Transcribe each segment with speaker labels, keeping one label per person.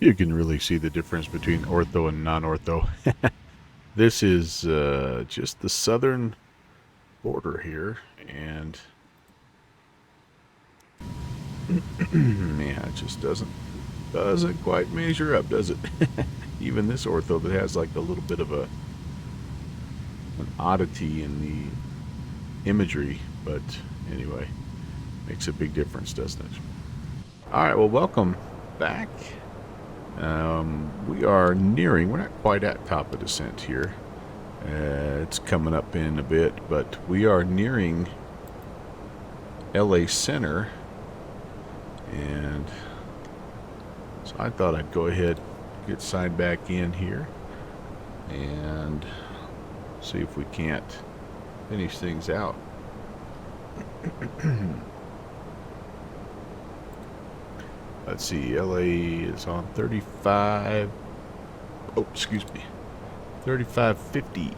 Speaker 1: You can really see the difference between ortho and non-ortho. This is just the southern border here, and yeah, it just doesn't quite measure up, does it? Even this ortho that has like a little bit of an oddity in the imagery, but anyway, makes a big difference, doesn't it? All right, well, welcome back. We are nearing, we're not quite at top of descent here. It's coming up in a bit, but we are nearing LA Center, and so I thought I'd go ahead, get signed back in here, and see if we can't finish things out. Let's see, LA is on 35. Oh, excuse me. 3550.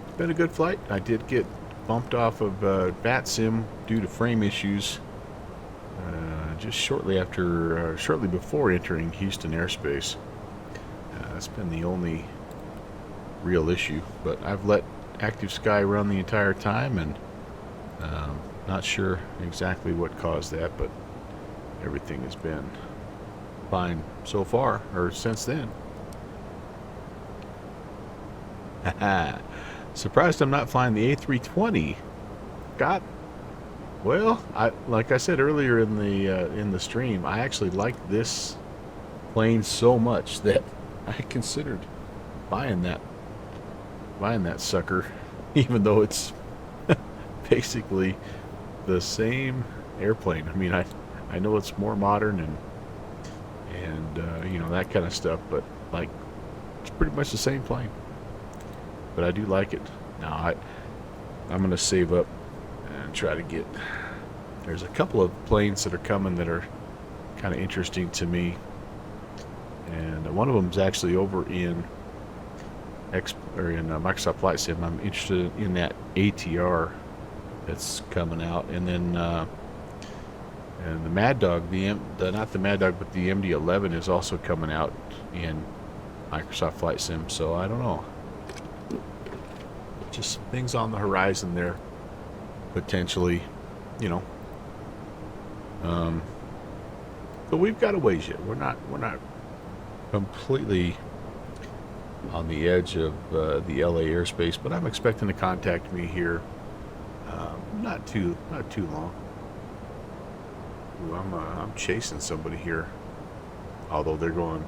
Speaker 1: It's been a good flight. I did get bumped off of VATSIM due to frame issues just shortly before entering Houston airspace. That's been the only real issue, but I've let Active Sky run the entire time, and not sure exactly what caused that, but everything has been fine so far, or since then. Surprised I'm not flying the A320. Well, like I said earlier in the stream, I actually like this plane so much that I considered buying that sucker, even though it's basically the same airplane. I mean, I know it's more modern and you know, that kind of stuff, but like, it's pretty much the same plane. But I do like it. Now I'm gonna save up and try to get. There's a couple of planes that are coming that are kind of interesting to me, and one of them is actually over in Microsoft Flight Sim. I'm interested in that ATR that's coming out, and then and the Mad Dog, not the Mad Dog, but the MD-11 is also coming out in Microsoft Flight Sim. So I don't know, just things on the horizon there, potentially, you know. But we've got a ways yet. We're not completely on the edge of the LA airspace, but I'm expecting to contact me here not too long. Ooh, I'm chasing somebody here, although they're going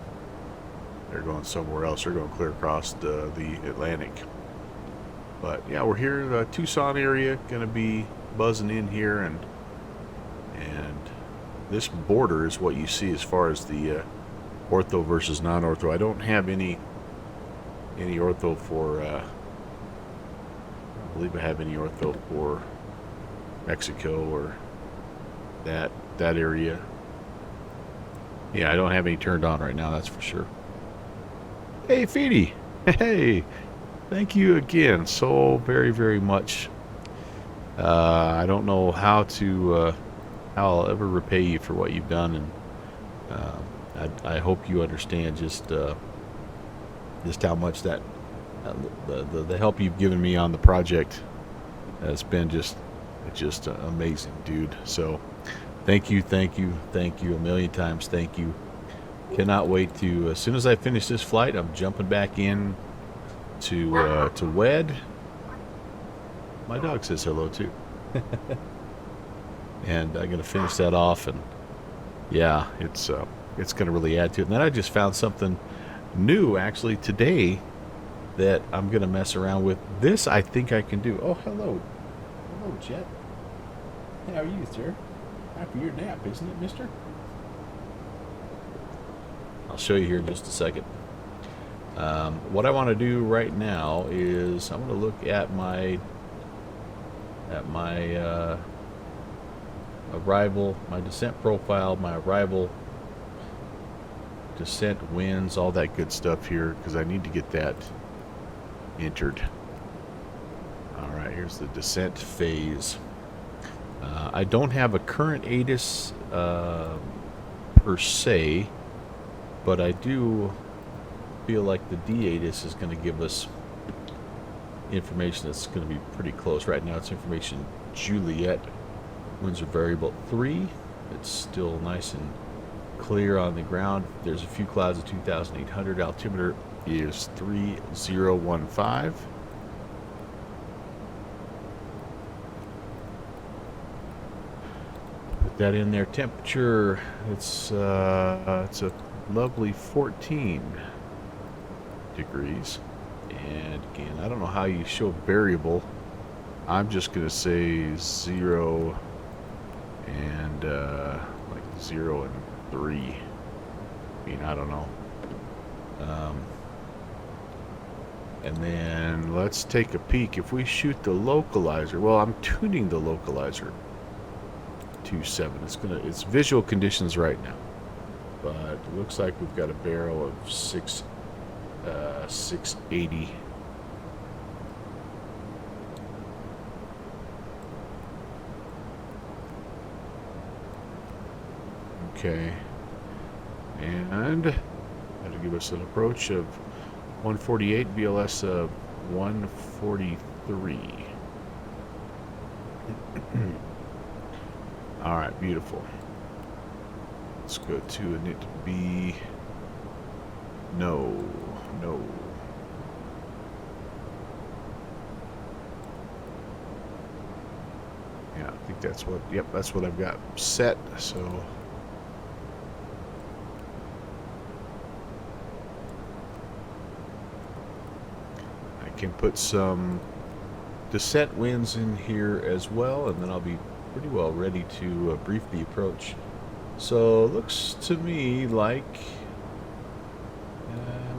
Speaker 1: somewhere else. They're going clear across the Atlantic. But yeah, we're here, the Tucson area, gonna be buzzing in here, and this border is what you see as far as the ortho versus non-ortho. I don't have any ortho for. I don't believe I have any ortho for Mexico or that area. Yeah, I don't have any turned on right now. That's for sure. Hey, Feedy. Hey, thank you again so very, very much. I don't know how I'll ever repay you for what you've done, and I hope you understand just how much that the help you've given me on the project has been just amazing, dude. So thank you a million times. Thank you. Cannot wait to, as soon as I finish this flight, I'm jumping back in to WED. My dog says hello too. And I'm gonna finish that off, and yeah, it's gonna really add to it. And then I just found something new actually today that I'm gonna mess around with. This I think I can do. Oh, hello, Jet. How are you, sir? After your nap, isn't it, Mister? I'll show you here in just a second. What I want to do right now is I'm going to look at my arrival, my descent profile, my arrival, descent winds, all that good stuff here, because I need to get that entered. All right, here's the descent phase. I don't have a current ATIS per se, but I do feel like the D-ATIS is going to give us information that's going to be pretty close. Right now it's information Juliet, winds are variable 3. It's still nice and clear on the ground. There's a few clouds at 2,800. Altimeter is 3015. Put that in there. Temperature, it's a lovely 14 degrees. And again, I don't know how you show variable. I'm just gonna say 0 and like 0 and 3. I mean, I don't know. And then let's take a peek. If we shoot the localizer, well, I'm tuning the localizer to 7. It's visual conditions right now, but it looks like we've got a barrel of 680. Okay, and that'll give us an approach of 148, BLS of 143. All right, beautiful. Let's go to init B. No. Yeah, I think that's what, yep, that's what I've got set, so. I can put some descent winds in here as well, and then I'll be pretty well ready to brief the approach. So, looks to me like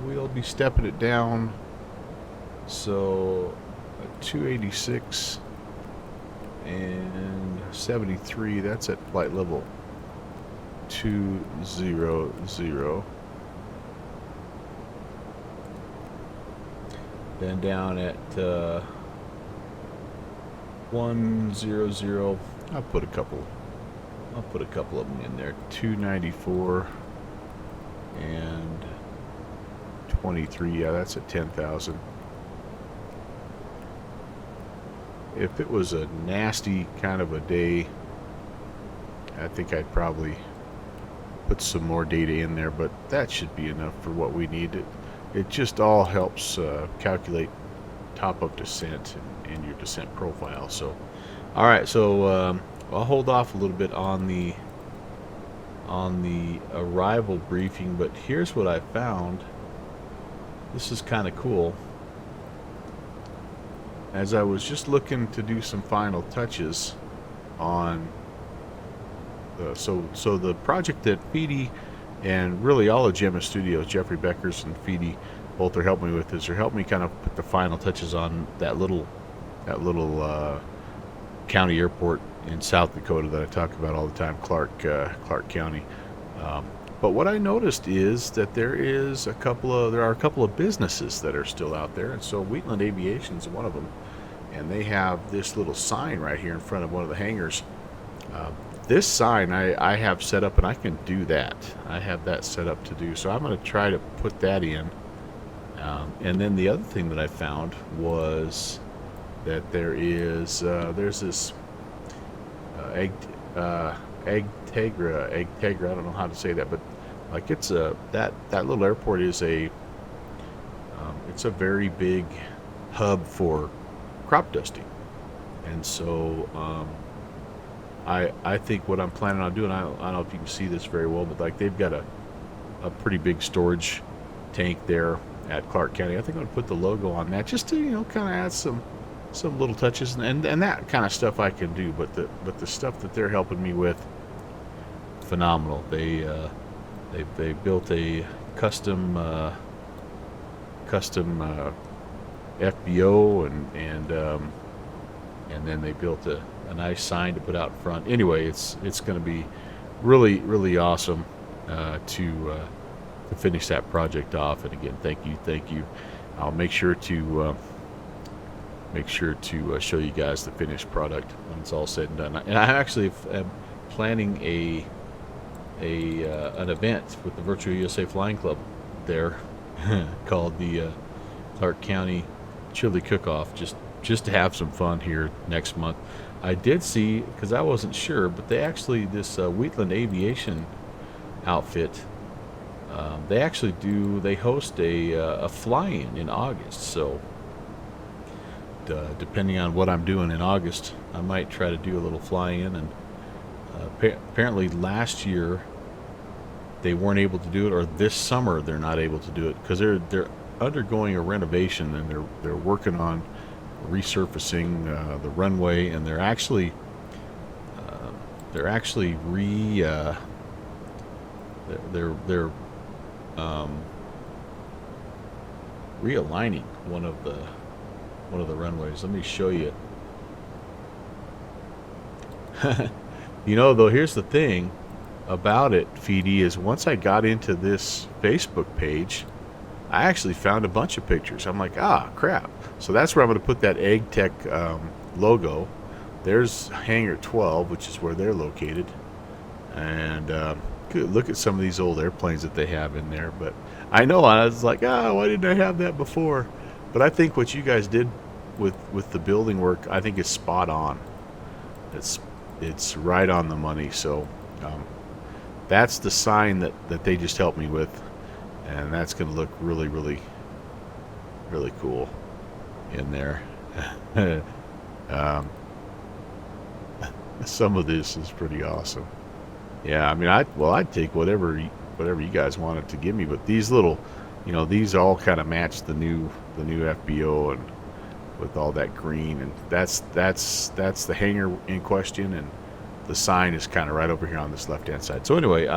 Speaker 1: we'll be stepping it down. So 286 and 73, that's at flight level 200. Then down at 100, I'll put a couple of them in there. 294 and 23. Yeah, that's at 10,000. If it was a nasty kind of a day, I think I'd probably put some more data in there, but that should be enough for what we need. It just all helps calculate top-up descent and your descent profile. So, all right, so I'll hold off a little bit on the arrival briefing, but here's what I found. This is kind of cool. As I was just looking to do some final touches on so the project that Feedy and really all of Gemma Studios, Jeffrey Beckers and Feedy, both are helping me with this. They're helping me kind of put the final touches on that little county airport in South Dakota that I talk about all the time, Clark County. But what I noticed is that there are a couple of businesses that are still out there, and so Wheatland Aviation is one of them, and they have this little sign right here in front of one of the hangars. This sign I have set up, and I can do that. I have that set up to do, so I'm going to try to put that in. And then the other thing that I found was that there's this Agtegra. I don't know how to say that, but like it's that little airport is it's a very big hub for crop dusting, and so I think what I'm planning on doing, I don't know if you can see this very well, but like they've got a pretty big storage tank there at Clark County. I think I'm gonna put the logo on that just to kind of add some little touches, and that kind of stuff I can do, but the stuff that they're helping me with, phenomenal. They built a custom FBO and then they built a nice sign to put out front. Anyway, it's going to be really awesome to finish that project off. And again, thank you. I'll make sure to show you guys the finished product when it's all said and done. And I actually am planning an event with the Virtual USA Flying Club there called the Clark County Chili Cook-Off, just to have some fun here next month. I did see, because I wasn't sure, but they actually, this Wheatland Aviation outfit, they host a fly-in in August. So depending on what I'm doing in August, I might try to do a little fly-in. And apparently last year they weren't able to do it, or this summer they're not able to do it because they're undergoing a renovation, and they're working on resurfacing the runway, and they're actually realigning one of the runways. Let me show you. Though, here's the thing about it, Feedy, is once I got into this Facebook page, I actually found a bunch of pictures. I'm like, crap. So that's where I'm going to put that Egg Tech logo. There's Hangar 12, which is where they're located. And look at some of these old airplanes that they have in there. But I know, I was like, why didn't I have that before? But I think what you guys did with the building work, I think is spot on. It's right on the money. So that's the sign that they just helped me with. And that's going to look really, really, really cool in there. Some of this is pretty awesome. Yeah, I mean, I'd take whatever you guys wanted to give me, but these little, these all kind of match the new FBO, and with all that green, and that's the hangar in question, and the sign is kind of right over here on this left-hand side. So anyway,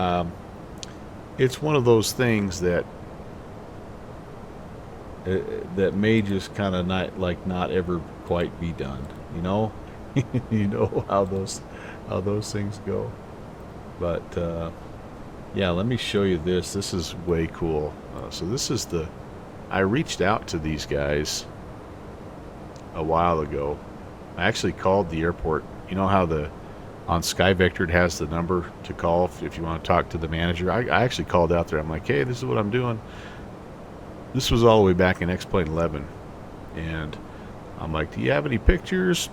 Speaker 1: it's one of those things that may just kind of not ever quite be done. You know how those things go. But yeah, let me show you this. This is way cool. So this is I reached out to these guys a while ago. I actually called the airport. You know how on SkyVector it has the number to call if you want to talk to the manager. I actually called out there. I'm like, hey, this is what I'm doing. This was all the way back in X-Plane 11. And I'm like, do you have any pictures?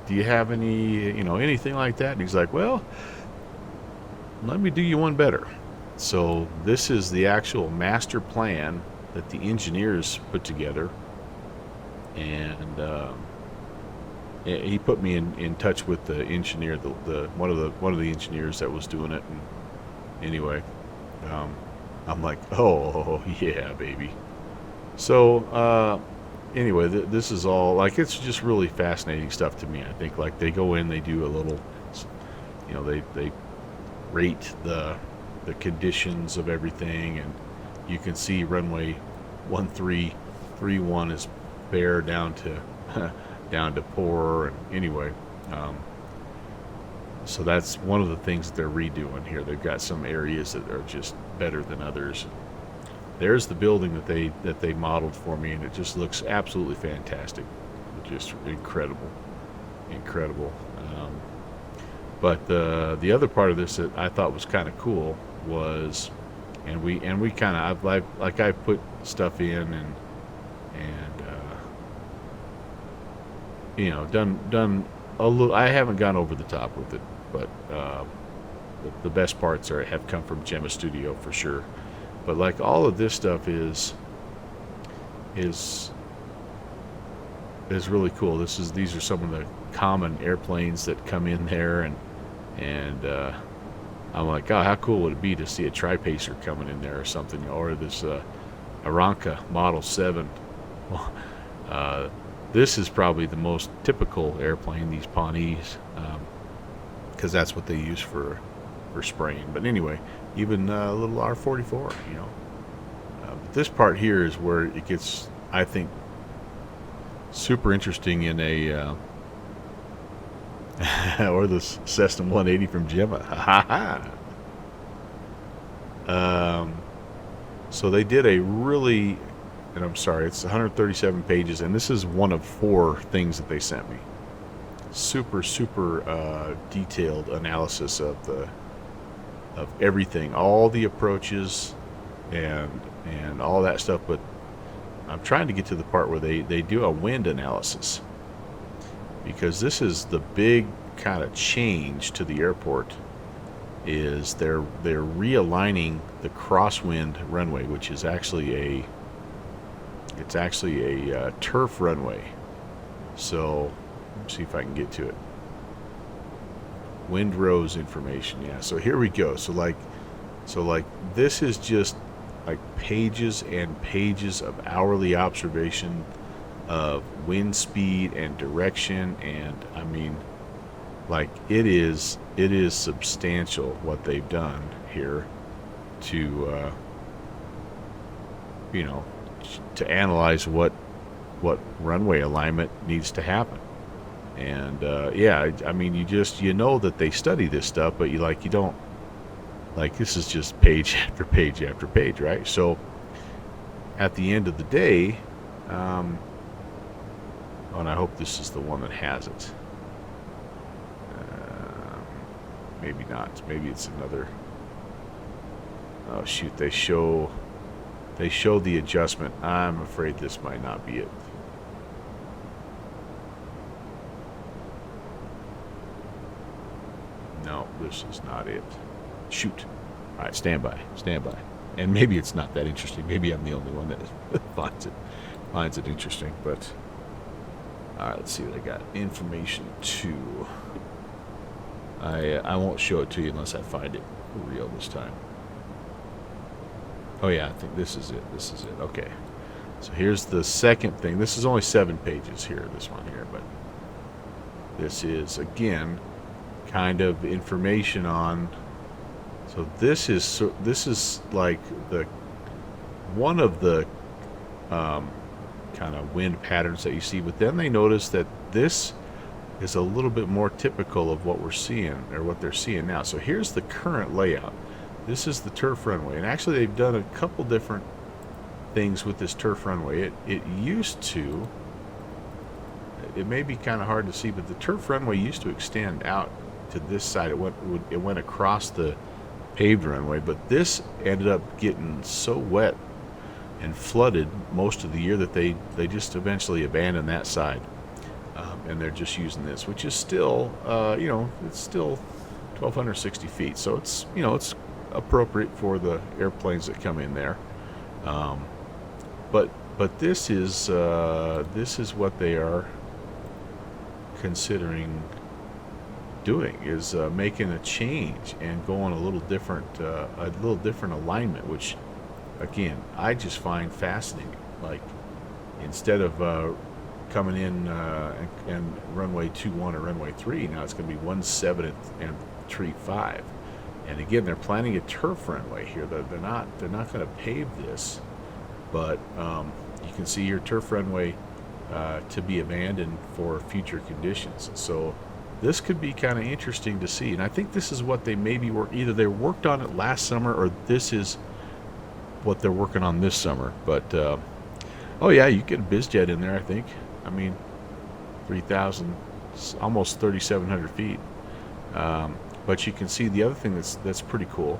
Speaker 1: Do you have any, anything like that? And he's like, well, let me do you one better. So this is the actual master plan that the engineers put together. And he put me in touch with the engineer, one of the engineers that was doing it. And anyway, I'm like, oh yeah, baby. So anyway, this is all it's just really fascinating stuff to me. I think they go in, they do a little, they rate the conditions of everything, and you can see runway 1331 is bare down to poor. And anyway, so that's one of the things that they're redoing here. They've got some areas that are just better than others. There's the building that they modeled for me, and it just looks absolutely fantastic. Just incredible. But the other part of this that I thought was kind of cool was, and we kind of I put stuff in and done a little. I haven't gone over the top with it, but the best parts have come from Gemma Studio for sure. But all of this stuff is really cool. These are some of the common airplanes that come in there, and I'm like, oh, how cool would it be to see a Tri-Pacer coming in there or something, or this Aranca Model 7. This is probably the most typical airplane, these Pawnees, because that's what they use for spraying. But anyway, even a little R-44, but this part here is where it gets, I think, super interesting in a or the Cessna 180 from Gemma. So they did a really and I'm sorry, it's 137 pages, and this is one of 4 things that they sent me. Super, super detailed analysis of everything, all the approaches, and all that stuff. But I'm trying to get to the part where they do a wind analysis, because this is the big kind of change to the airport. Is they're realigning the crosswind runway, which is actually a turf runway. So let's see if I can get to it. Windrose information. Yeah, so here we go. So like this is just like pages and pages of hourly observation of wind speed and direction, and I mean, like, it is substantial what they've done here to you know, to analyze what runway alignment needs to happen. And yeah, I mean, you know that they study this stuff, but you don't, like, this is just page after page after page, right? So at the end of the day, and I hope this is the one that has it. Maybe not. Maybe it's another. Oh shoot! They show the adjustment. I'm afraid this might not be it. No, this is not it. Shoot. All right, stand by. And maybe it's not that interesting. Maybe I'm the only one that finds it interesting. But all right, let's see what I got. Information 2. I won't show it to you unless I find it real this time. Oh yeah, I think this is it. Okay. So here's the second thing. This is only 7 pages here, this one here, but this is, again, kind of information on. So this is like the one of the kind of wind patterns that you see, but then they notice that this is a little bit more typical of what we're seeing, or what they're seeing now. So here's the current layout. This is the turf runway, and actually they've done a couple different things with this turf runway. It used to, it may be kind of hard to see, but the turf runway used to extend out to this side. It went across the paved runway, but this ended up getting so wet and flooded most of the year that they just eventually abandoned that side. And they're just using this, which is still, it's still 1,260 feet. So it's, it's appropriate for the airplanes that come in there. But this is what they are considering doing, is making a change and going a little different alignment, which, again, I just find fascinating. Like, instead of coming in and runway 21 or runway 3, now it's going to be 17 and 35. And again, they're planning a turf runway here. They're not going to pave this, but you can see your turf runway to be abandoned for future conditions. So this could be kind of interesting to see. And I think this is what they maybe either they worked on it last summer, or this is what they're working on this summer. But oh yeah, you get a BizJet in there, I think. I mean, 3,000, almost 3,700 feet. But you can see the other thing that's pretty cool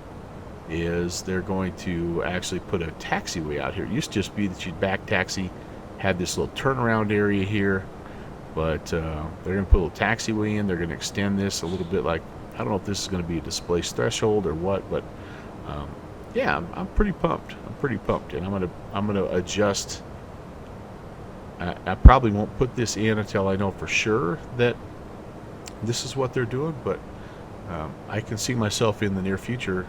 Speaker 1: is they're going to actually put a taxiway out here. It used to just be that you'd back taxi, had this little turnaround area here, but they're going to put a little taxiway in. They're going to extend this a little bit. Like, I don't know if this is going to be a displaced threshold or what, but yeah, I'm pretty pumped. And I'm gonna adjust. I probably won't put this in until I know for sure that this is what they're doing, but I can see myself in the near future,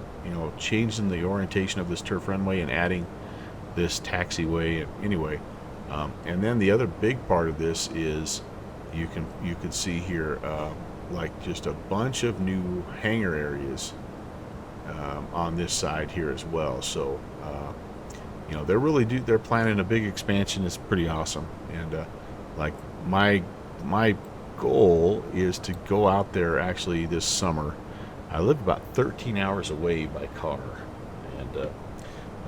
Speaker 1: changing the orientation of this turf runway and adding this taxiway. Anyway, and then the other big part of this is you can see here like just a bunch of new hangar areas on this side here as well. So they're planning a big expansion. It's pretty awesome. And like my goal is to go out there actually this summer. I live about 13 hours away by car, and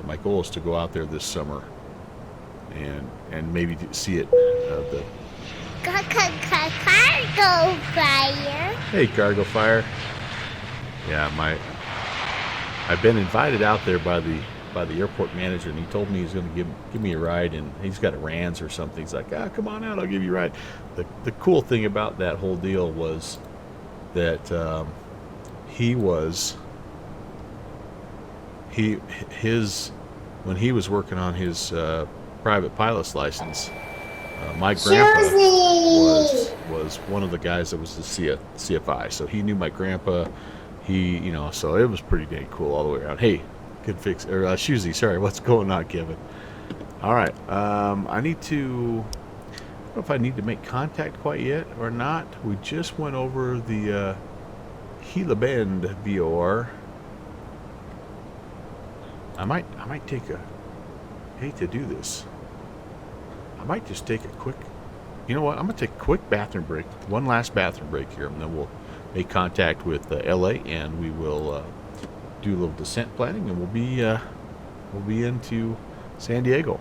Speaker 1: my goal is to go out there this summer and maybe see it. The
Speaker 2: Cargo fire.
Speaker 1: Hey, cargo fire. Yeah, I've been invited out there by the airport manager, and he told me he's going to give me a ride, and he's got a Rands or something. He's like, come on out, I'll give you a ride. The cool thing about that whole deal was that he was his when he was working on his private pilot's license. My grandpa was one of the guys that was the CFI, so he knew my grandpa. So it was pretty dang cool all the way around. Hey, good fix, or Shuzi, sorry, what's going on, Kevin? All right, I need to. I don't know if I need to make contact quite yet or not. We just went over the Gila Bend VOR. I might take a. Hate to do this. I might just take a quick. You know what? I'm gonna take a quick bathroom break. One last bathroom break here, and then we'll make contact with LA, and we will do a little descent planning, and we'll be into San Diego.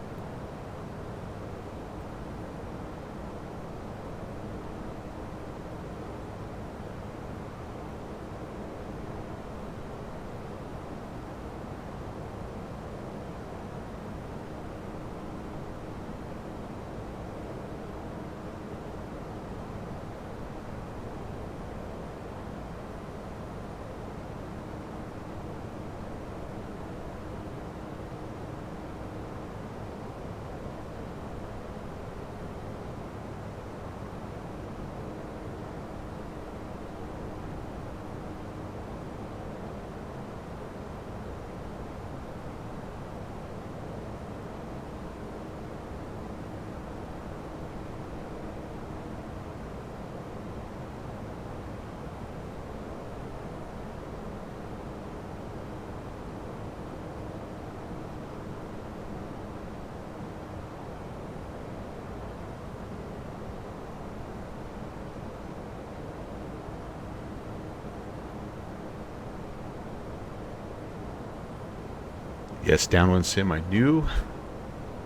Speaker 1: Yes, Downwind Sim, I knew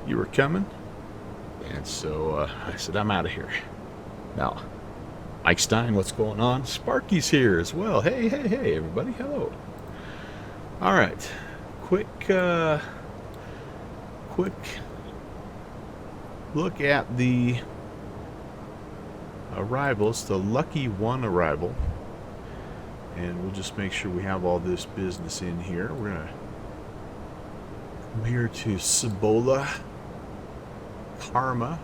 Speaker 1: you were coming, and so I said, I'm out of here. Now, Mike Stein, what's going on? Sparky's here as well. Hey, everybody, hello. All right, quick look at the arrivals, the Lucky One arrival, and we'll just make sure we have all this business in here. We're gonna come here to Cibola, Karma,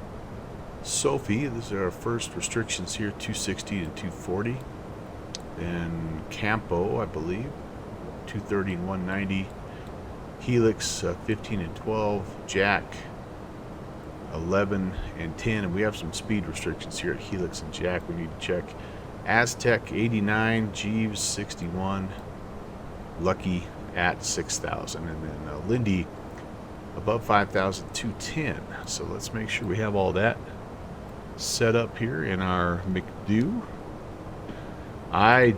Speaker 1: Sophie. These are our first restrictions here, 260 and 240. Then Campo, I believe, 230 and 190. Helix, 15 and 12. Jack, 11 and 10. And we have some speed restrictions here at Helix and Jack we need to check. Aztec, 89. Jeeves, 61. Lucky at 6,000. And then Lindy, above 5,000, 210. So let's make sure we have all that set up here in our McDo.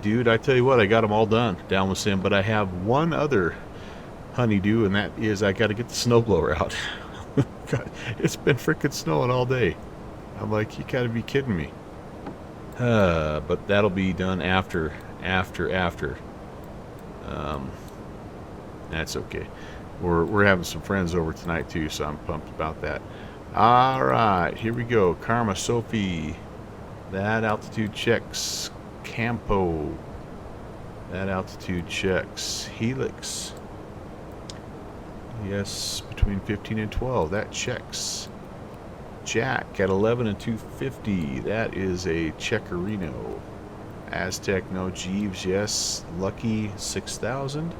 Speaker 1: Dude, I tell you what, I got them all done down with Sim, but I have one other honeydew, and that is I got to get the snowblower out. God, it's been freaking snowing all day. I'm like, you got to be kidding me. But that'll be done after. That's okay. We're having some friends over tonight too, so I'm pumped about that. All right, here we go. Karma, Sophie. That altitude checks. Campo. That altitude checks. Helix. Yes, between 15 and 12. That checks. Jack at 11 and 250. That is a Checkerino. Aztec, no. Jeeves, yes. Lucky, 6,000.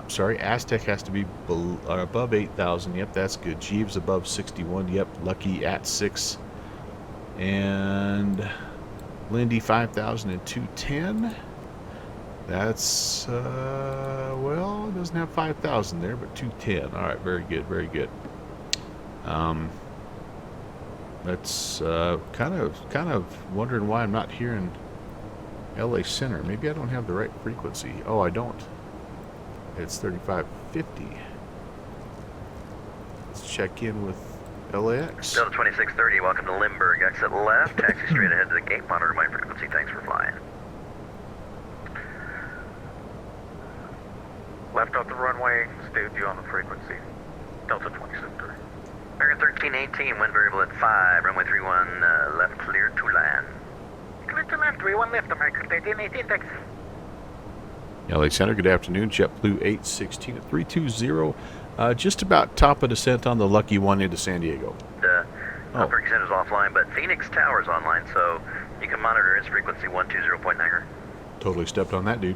Speaker 1: Sorry, Aztec has to be above 8,000. Yep, that's good. Jeeves above 61. Yep, Lucky at 6. And Lindy, 5,210. That's, well, it doesn't have 5,000 there, but 210. All right, very good, very good. That's kind of wondering why I'm not here in LA Center. Maybe I don't have the right frequency. Oh, I don't. It's 3550. Let's check in with LAX.
Speaker 3: Delta 2630, welcome to Limburg. Exit left, taxi straight ahead to the gate, monitor my frequency. Thanks for flying.
Speaker 4: Left off the runway, stay with you on the frequency. Delta 2630.
Speaker 3: American 1318, wind variable at 5, runway 31, left clear to land.
Speaker 4: Clear to land, 31 left, American 1318, thanks.
Speaker 1: LA Center, good afternoon. JetBlue 816 at 320. Just about top of descent on the Lucky One into San Diego.
Speaker 3: Operating Center's offline, but Phoenix Tower's online, so you can monitor its frequency 120.9er.
Speaker 1: Totally stepped on that, dude.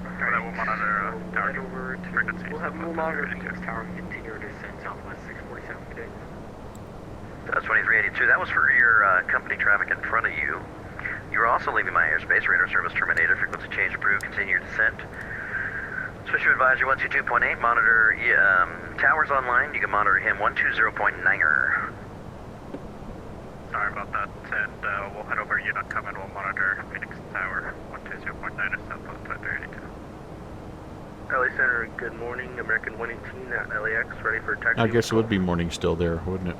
Speaker 4: Alright, we'll monitor tower over frequency. We'll have no longer Phoenix Tower continue to descend southwest 647 today.
Speaker 3: That's 2382. That was for your company traffic in front of you. You were also leaving my airspace. Radar service terminated. Frequency change approved. Continue your descent. Special advisor 122.8. Monitor towers online. You can monitor him 120.9er.
Speaker 4: Sorry about that, and we'll head over unit command. We'll monitor Phoenix Tower 120.9 southwest 2382.
Speaker 5: LA Center, good morning. American 118 at LAX, ready for taxi.
Speaker 1: I guess it would be morning still there, wouldn't it?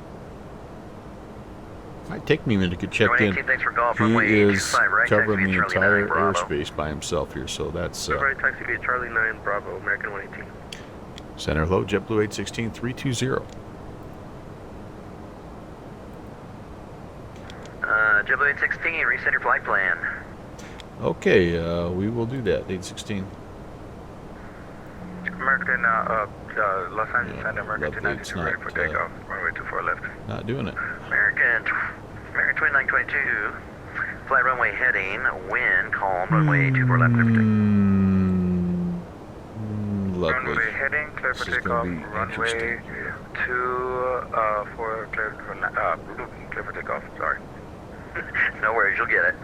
Speaker 1: Might take me a minute to get checked in.
Speaker 3: Thanks for golf.
Speaker 1: He is covering the entire airspace by himself here, so that's...
Speaker 5: Right, taxi via Charlie 9 Bravo, American 118.
Speaker 1: Center, hello, JetBlue 816, 320.
Speaker 3: JetBlue 816, reset your flight plan.
Speaker 1: Okay, we will do that, 816.
Speaker 4: American, Los Angeles
Speaker 1: Yeah,
Speaker 4: and American
Speaker 1: luckily it's
Speaker 4: 292 ready
Speaker 1: not,
Speaker 4: for takeoff. Runway 24 left.
Speaker 1: Not doing it.
Speaker 3: American 2922, flight runway heading, wind, calm, runway 24 left, clear for takeoff.
Speaker 1: Lovely.
Speaker 4: Runway heading, clear for
Speaker 1: This is
Speaker 4: takeoff.
Speaker 1: gonna be
Speaker 4: Runway
Speaker 1: interesting.
Speaker 4: 24 clear for takeoff. Sorry.
Speaker 3: No worries, you'll get it.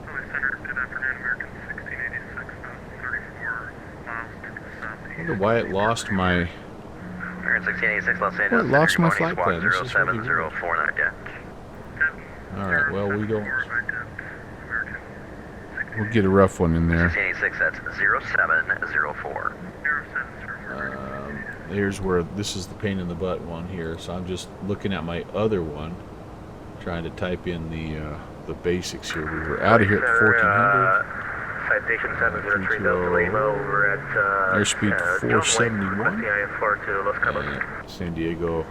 Speaker 4: LA Center, good afternoon. American 1686, 34 miles to the southeast.
Speaker 1: I wonder why it lost my...
Speaker 3: American 1686, Los Angeles.
Speaker 1: Well, it lost my
Speaker 3: Morning,
Speaker 1: flight
Speaker 3: squawk
Speaker 1: plan. This is really weird.
Speaker 3: 0704 deck.
Speaker 1: Alright, well, we don't... We'll get a rough one in there.
Speaker 3: 1686, that's 0704.
Speaker 1: Here's where this is the pain in the butt one here. So I'm just looking at my other one, trying to type in the basics here. We were out of here at 1400.
Speaker 5: Citation 703 Delta Lima over at
Speaker 1: Airspeed 471.
Speaker 5: to Los Cabos.
Speaker 1: And San Diego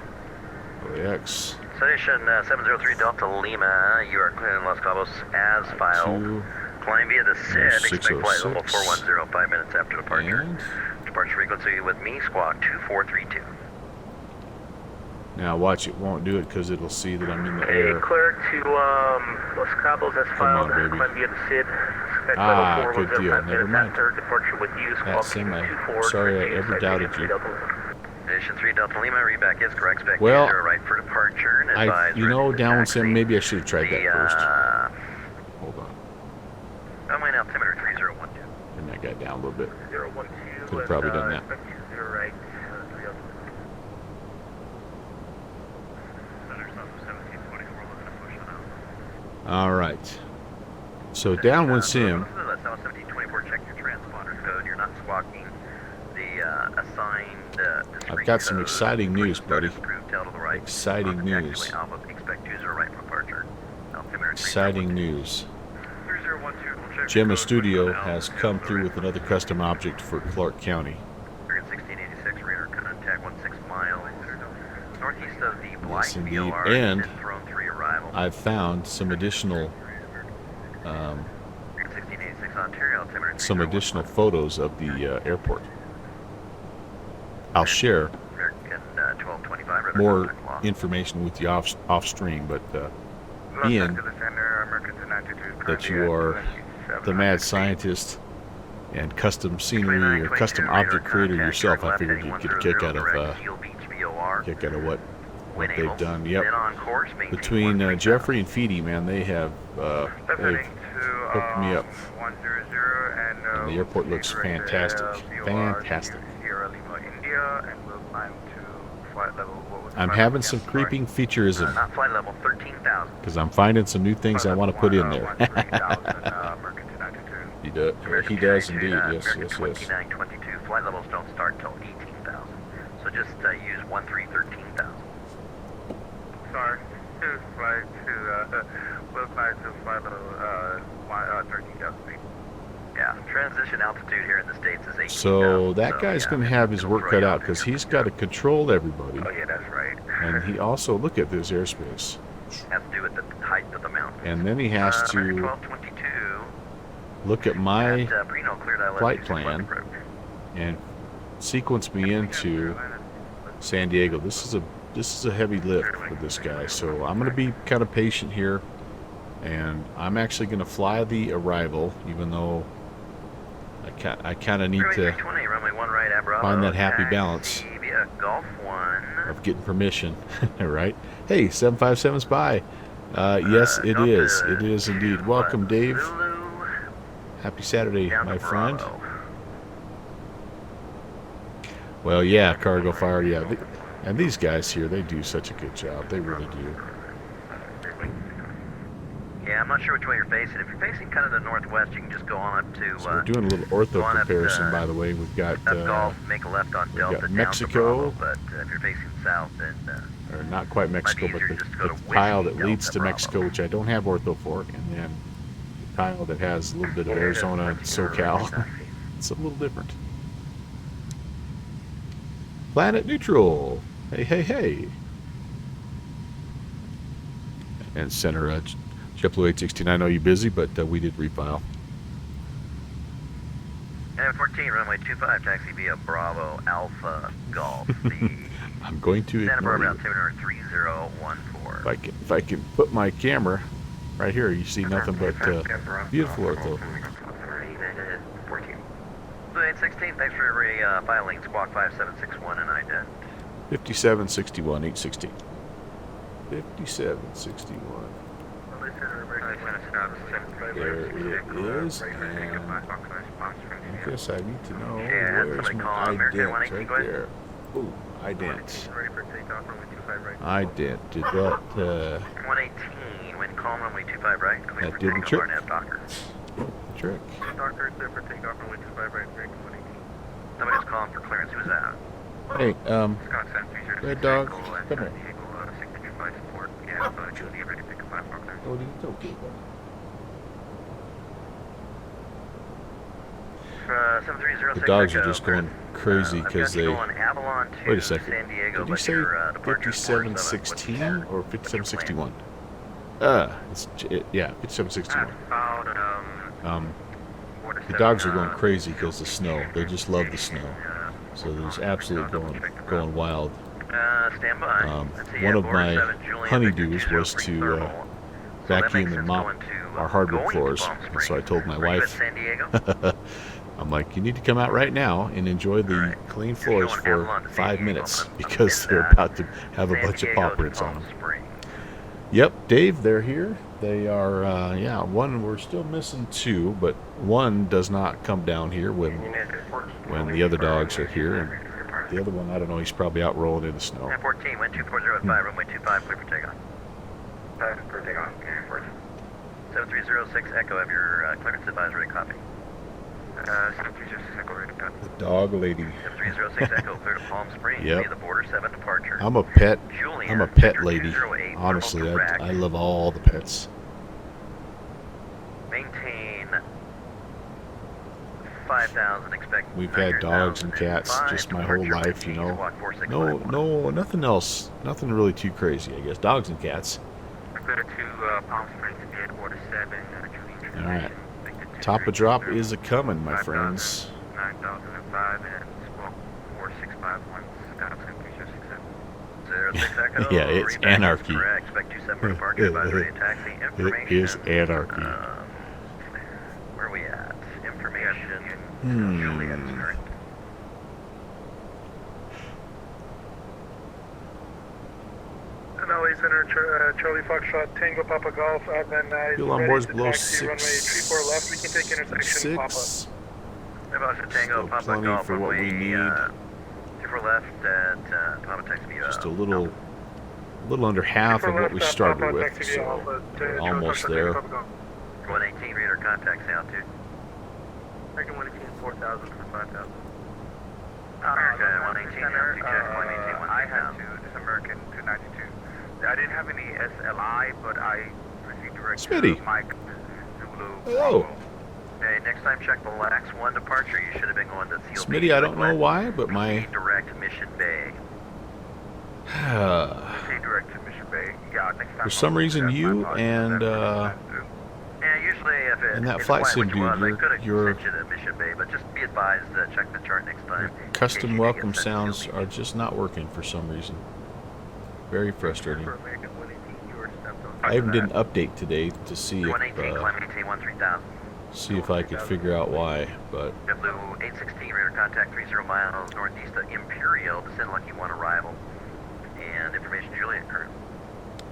Speaker 1: LAX.
Speaker 3: Station 703 Delta Lima, you are cleared in Los Cabos as filed.
Speaker 1: 2
Speaker 3: Flying via the SID, expect flight level
Speaker 1: 606.
Speaker 3: 410, 5 minutes after departure.
Speaker 1: and
Speaker 3: Departure frequency with me, squawk 2432.
Speaker 1: now watch, it won't do it because it'll see that I'm in the
Speaker 5: Okay,
Speaker 1: air.
Speaker 5: clear to Los Cabos as
Speaker 1: Come on,
Speaker 5: filed.
Speaker 1: baby.
Speaker 5: Climb via the SID. Expect
Speaker 1: Ah,
Speaker 5: level
Speaker 1: good
Speaker 5: 410,
Speaker 1: deal.
Speaker 5: 5
Speaker 1: Never
Speaker 5: minutes
Speaker 1: mind.
Speaker 5: after departure with you. Squawk
Speaker 1: That's semi.
Speaker 5: 24.
Speaker 1: Sorry I ever
Speaker 5: Citation
Speaker 1: doubted
Speaker 5: 3
Speaker 1: you.
Speaker 5: Delta Lima.
Speaker 3: Station 3 Delta Lima, readback is correct. Expect
Speaker 1: Well,
Speaker 3: user right for departure and advise
Speaker 1: You know,
Speaker 3: register
Speaker 1: down
Speaker 3: taxi.
Speaker 1: Sam, maybe I should have tried that first. Hold on.
Speaker 3: Runway altimeter 3012.
Speaker 1: Turn that guy down a little bit.
Speaker 5: 012.
Speaker 1: Could have probably done that.
Speaker 5: Expect you 0 right. 3 Delta.
Speaker 4: Center's on 1724, looking to push it out.
Speaker 1: All right. So downwind sim.
Speaker 3: That's now 1724, check your transponder code. You're not squawking the assigned
Speaker 1: I've got some exciting news, buddy.
Speaker 3: Tail to the right.
Speaker 1: Exciting
Speaker 3: On the
Speaker 1: news.
Speaker 3: taxiway Alpha, expect user right for departure. Altimeter
Speaker 1: Exciting news.
Speaker 4: 3012, we'll check
Speaker 1: Gemma
Speaker 4: the code,
Speaker 1: Studio
Speaker 4: push it out.
Speaker 1: has come through with another custom object for Clark County.
Speaker 3: 1686, radar contact 16 miles. Northeast of the Blythe
Speaker 1: Yes, indeed.
Speaker 3: VOR,
Speaker 1: And
Speaker 3: throne 3 arrival.
Speaker 1: I've found some additional
Speaker 3: 1686 Ontario, altimeter
Speaker 1: some additional photos of the airport. I'll share
Speaker 3: American 1225 radar
Speaker 1: more
Speaker 3: contact lost.
Speaker 1: information with you off stream, but
Speaker 4: Los
Speaker 1: Ian,
Speaker 4: Angeles Center, American 292,
Speaker 1: that you are the mad scientist and custom scenery or custom object creator yourself, I figured you'd get a kick out of what they've done. Yep. Between Jeffrey and Feedy, man, they've hooked me up. And the airport looks fantastic. Fantastic. I'm having some creeping featureism
Speaker 3: Not flight level 13,000.
Speaker 1: because I'm finding some new things I want to put in there. He does. He does indeed. Yes, yes, yes.
Speaker 3: 2922. Flight levels don't start till 18,000. So just use 13,000.
Speaker 5: Sorry. We'll fly to fly the 13,000 feet.
Speaker 3: Yeah, transition altitude here in the States is 18,000.
Speaker 1: So that guy's
Speaker 3: yeah,
Speaker 1: going to have his
Speaker 3: it'll
Speaker 1: work
Speaker 3: throw
Speaker 1: cut
Speaker 3: you
Speaker 1: out
Speaker 3: off
Speaker 1: because
Speaker 3: your
Speaker 1: he's got to control everybody.
Speaker 5: Oh, yeah, that's right.
Speaker 1: And he also, look at this airspace.
Speaker 3: Has to do with the height of the mountains.
Speaker 1: And then he has
Speaker 3: American
Speaker 1: to
Speaker 3: 1222.
Speaker 1: look at my
Speaker 3: At, Preno, cleared ILS
Speaker 1: flight
Speaker 3: 26
Speaker 1: plan
Speaker 3: approach.
Speaker 1: and sequence me into San Diego. This is a heavy lift for this guy, so I'm going to be kind of patient here, and I'm actually going to fly the arrival, even though I kind of need to
Speaker 3: 320, runway 1 right at Bravo,
Speaker 1: find that happy
Speaker 3: taxi
Speaker 1: balance
Speaker 3: via Golf 1.
Speaker 1: of getting permission. Right? Hey, 757 Spy. Yes, it
Speaker 3: Delta
Speaker 1: is. It is indeed. Welcome, Dave.
Speaker 3: Zulu,
Speaker 1: Happy Saturday,
Speaker 3: down to
Speaker 1: my friend.
Speaker 3: Bravo.
Speaker 1: Well, yeah, cargo fire. Yeah, and these guys here, they do such a good job. They really do.
Speaker 3: Yeah, I'm not sure which way you're facing. If you're facing kind of the northwest, you can just go on up to
Speaker 1: So we're doing a little ortho
Speaker 3: go on up,
Speaker 1: comparison, by the way. We've got
Speaker 3: Golf, make a left on
Speaker 1: we've
Speaker 3: Delta
Speaker 1: got
Speaker 3: down
Speaker 1: Mexico.
Speaker 3: to Bravo, but if you're facing south, then
Speaker 1: or not quite Mexico, but
Speaker 3: easier
Speaker 1: the,
Speaker 3: just to go
Speaker 1: the
Speaker 3: to
Speaker 1: tile
Speaker 3: Whiskey
Speaker 1: that leads
Speaker 3: Delta
Speaker 1: to
Speaker 3: Bravo.
Speaker 1: Mexico, which I don't have ortho for, and then the tile that has a little bit of Arizona and SoCal. It's a little different. Planet neutral. Hey, hey, hey. And center, JetBlue 816. I know you're busy, but we did refile.
Speaker 3: And 14, runway 25, taxi via Bravo Alpha Golf. The
Speaker 1: I'm going to
Speaker 3: Santa
Speaker 1: ignore
Speaker 3: Barbara
Speaker 1: you.
Speaker 3: altimeter 3014.
Speaker 1: If I can put my camera right here, you see nothing but beautiful ortho.
Speaker 3: 14. Blue 816, thanks for refiling Squawk 5761 and ident.
Speaker 1: 5761, 816. 5761. There it is, and I guess I need to know
Speaker 3: Yeah, I had
Speaker 1: where's
Speaker 3: somebody
Speaker 1: my
Speaker 3: call American
Speaker 1: ident
Speaker 3: 118,
Speaker 1: right
Speaker 3: go ahead.
Speaker 1: there. Ooh, ident.
Speaker 5: Ready for takeoff, runway 25 right.
Speaker 1: Ident. Did that
Speaker 3: 118, when calm runway 25 right, clear
Speaker 1: That
Speaker 3: for
Speaker 1: didn't
Speaker 3: takeoff,
Speaker 1: trip.
Speaker 3: RNAV Docker.
Speaker 1: trick?
Speaker 5: Docker, clear for takeoff, runway 25 right, American 118.
Speaker 3: Somebody's calling for clearance, who's that?
Speaker 1: Hey,
Speaker 5: Scott 730.
Speaker 1: Red Dog, come here.
Speaker 5: Signature flight support. Yeah, but Julie, ready to pick up my Fokker.
Speaker 1: Oh, it's okay.
Speaker 3: 7306
Speaker 1: The dogs are
Speaker 3: Echo.
Speaker 1: just going crazy
Speaker 3: I've
Speaker 1: because
Speaker 3: got you
Speaker 1: they.
Speaker 3: going Avalon to
Speaker 1: Wait a second.
Speaker 3: San Diego,
Speaker 1: Did you
Speaker 3: but
Speaker 1: say
Speaker 3: your departure is
Speaker 1: 5716 or 5761? Yeah, 5761.
Speaker 5: About,
Speaker 1: The dogs are going crazy because the snow. They just love the snow. So they're just absolutely going wild.
Speaker 3: Stand by.
Speaker 1: One of my honeydews was to vacuum and mop our hardwood floors. And so I told my wife,
Speaker 3: San Diego?
Speaker 1: I'm like, you need to come out right now and enjoy the clean floors for 5 minutes because they're about to have a bunch of paw prints on them. Yep, Dave, they're here. They are, yeah, one, we're still missing two, but one does not come down here when the other dogs are here. And the other one, I don't know, he's probably out rolling in the snow.
Speaker 3: 14, wind 2405, runway 25, clear for takeoff.
Speaker 5: for takeoff,
Speaker 3: 7306 Echo, have your clearance advisory copy.
Speaker 5: 7306 Echo, ready to cut.
Speaker 1: The dog lady.
Speaker 3: 7306 Echo, clear to Palm Springs
Speaker 1: Yep.
Speaker 3: via the Border 7 departure.
Speaker 1: I'm a pet
Speaker 3: Julian,
Speaker 1: lady.
Speaker 3: 208,
Speaker 1: Honestly,
Speaker 3: correct.
Speaker 1: I love all the pets.
Speaker 3: Maintain 5,000, expect
Speaker 1: We've had dogs and cats just my whole life, you know. No, nothing else. Nothing really too crazy, I guess. Dogs and cats.
Speaker 5: Clear to Palm Springs via the Border 7, Julian.
Speaker 1: All right. Top of drop is a-coming, my friends.
Speaker 5: 9005 and Squawk 4651, Scott 73067.
Speaker 3: 06 Echo,
Speaker 1: Yeah, it's
Speaker 3: reback is
Speaker 1: anarchy.
Speaker 3: correct. Expect 27 departure advisory and taxi
Speaker 1: It
Speaker 3: information.
Speaker 1: is anarchy.
Speaker 3: Where are we at? Information.
Speaker 1: Hmm.
Speaker 3: Juliet is correct.
Speaker 5: LA Center, Charlie Foxtrot, Tango Papa Golf, Advent
Speaker 1: Fuel on board's below
Speaker 5: runway 34 left, we can take intersection Papa.
Speaker 1: 6.
Speaker 3: About Tango,
Speaker 1: Still
Speaker 3: Papa
Speaker 1: plenty
Speaker 3: Golf,
Speaker 1: for what we
Speaker 3: runway,
Speaker 1: need.
Speaker 3: 24 left at Papa Taxi.
Speaker 1: Just a little under half of what we started with, so we're almost there.
Speaker 3: 118, radar contact altitude.
Speaker 5: American 118, 4,000 for 5,000.
Speaker 3: American 118, altitude check, 118,
Speaker 5: I had to, this American 292. I didn't have any SLI, but I received direct
Speaker 1: Smitty.
Speaker 5: Mike Zulu.
Speaker 1: Hello.
Speaker 3: Okay, next time check the LAX 1 departure. You should have been going to CLP.
Speaker 1: Smitty, I don't know why, but my...
Speaker 3: Proceed direct Mission Bay.
Speaker 5: Proceed direct to Mission Bay. Yeah, next time.
Speaker 1: For some reason, you and
Speaker 3: Yeah, usually if it,
Speaker 1: and that
Speaker 3: it's
Speaker 1: flight
Speaker 3: quiet,
Speaker 1: sim
Speaker 3: which
Speaker 1: dude,
Speaker 3: was, I
Speaker 1: you're-
Speaker 3: could have
Speaker 1: you're-
Speaker 3: sent you to Mission Bay, but just be advised to check the chart next time.
Speaker 1: custom
Speaker 3: in case you
Speaker 1: welcome
Speaker 3: get sent to
Speaker 1: sounds
Speaker 3: CLP.
Speaker 1: are just not working for some reason. Very frustrating.
Speaker 5: For American 118, you were stepped on.
Speaker 1: I even did an update today to see if
Speaker 3: 118, climb 18, 3000.
Speaker 1: I could figure out why, but
Speaker 3: JetBlue 816, radar contact 30 miles northeast of Imperial, descend Lucky 1 arrival. And information Juliet current.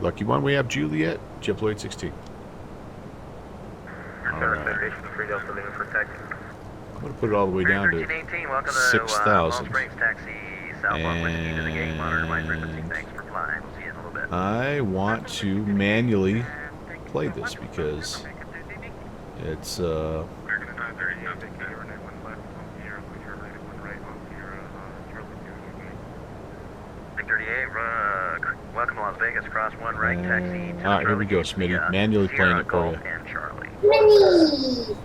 Speaker 1: lucky one we have Juliet, JetBlue 816. All right.
Speaker 5: Federation Free Delta Lima for taxi.
Speaker 1: I'm gonna put it all the way down to
Speaker 3: 1318, welcome to
Speaker 1: 6,000.
Speaker 3: Palm Springs taxi, southbound Whiskey to the gate, monitor my frequency,
Speaker 1: And
Speaker 3: thanks for flying, we'll see you in a little bit.
Speaker 1: I want to manually play this because it's
Speaker 4: American 930, Sierra 91 left on Sierra, Sierra 91 right on Sierra, Charlie 2.
Speaker 3: 38, welcome to Las Vegas, cross 1 right, taxi.
Speaker 1: all right, here we go, Smitty. Manually playing
Speaker 3: Sierra,
Speaker 1: it for
Speaker 3: Golf,
Speaker 1: you.
Speaker 3: and Charlie.
Speaker 2: Mini.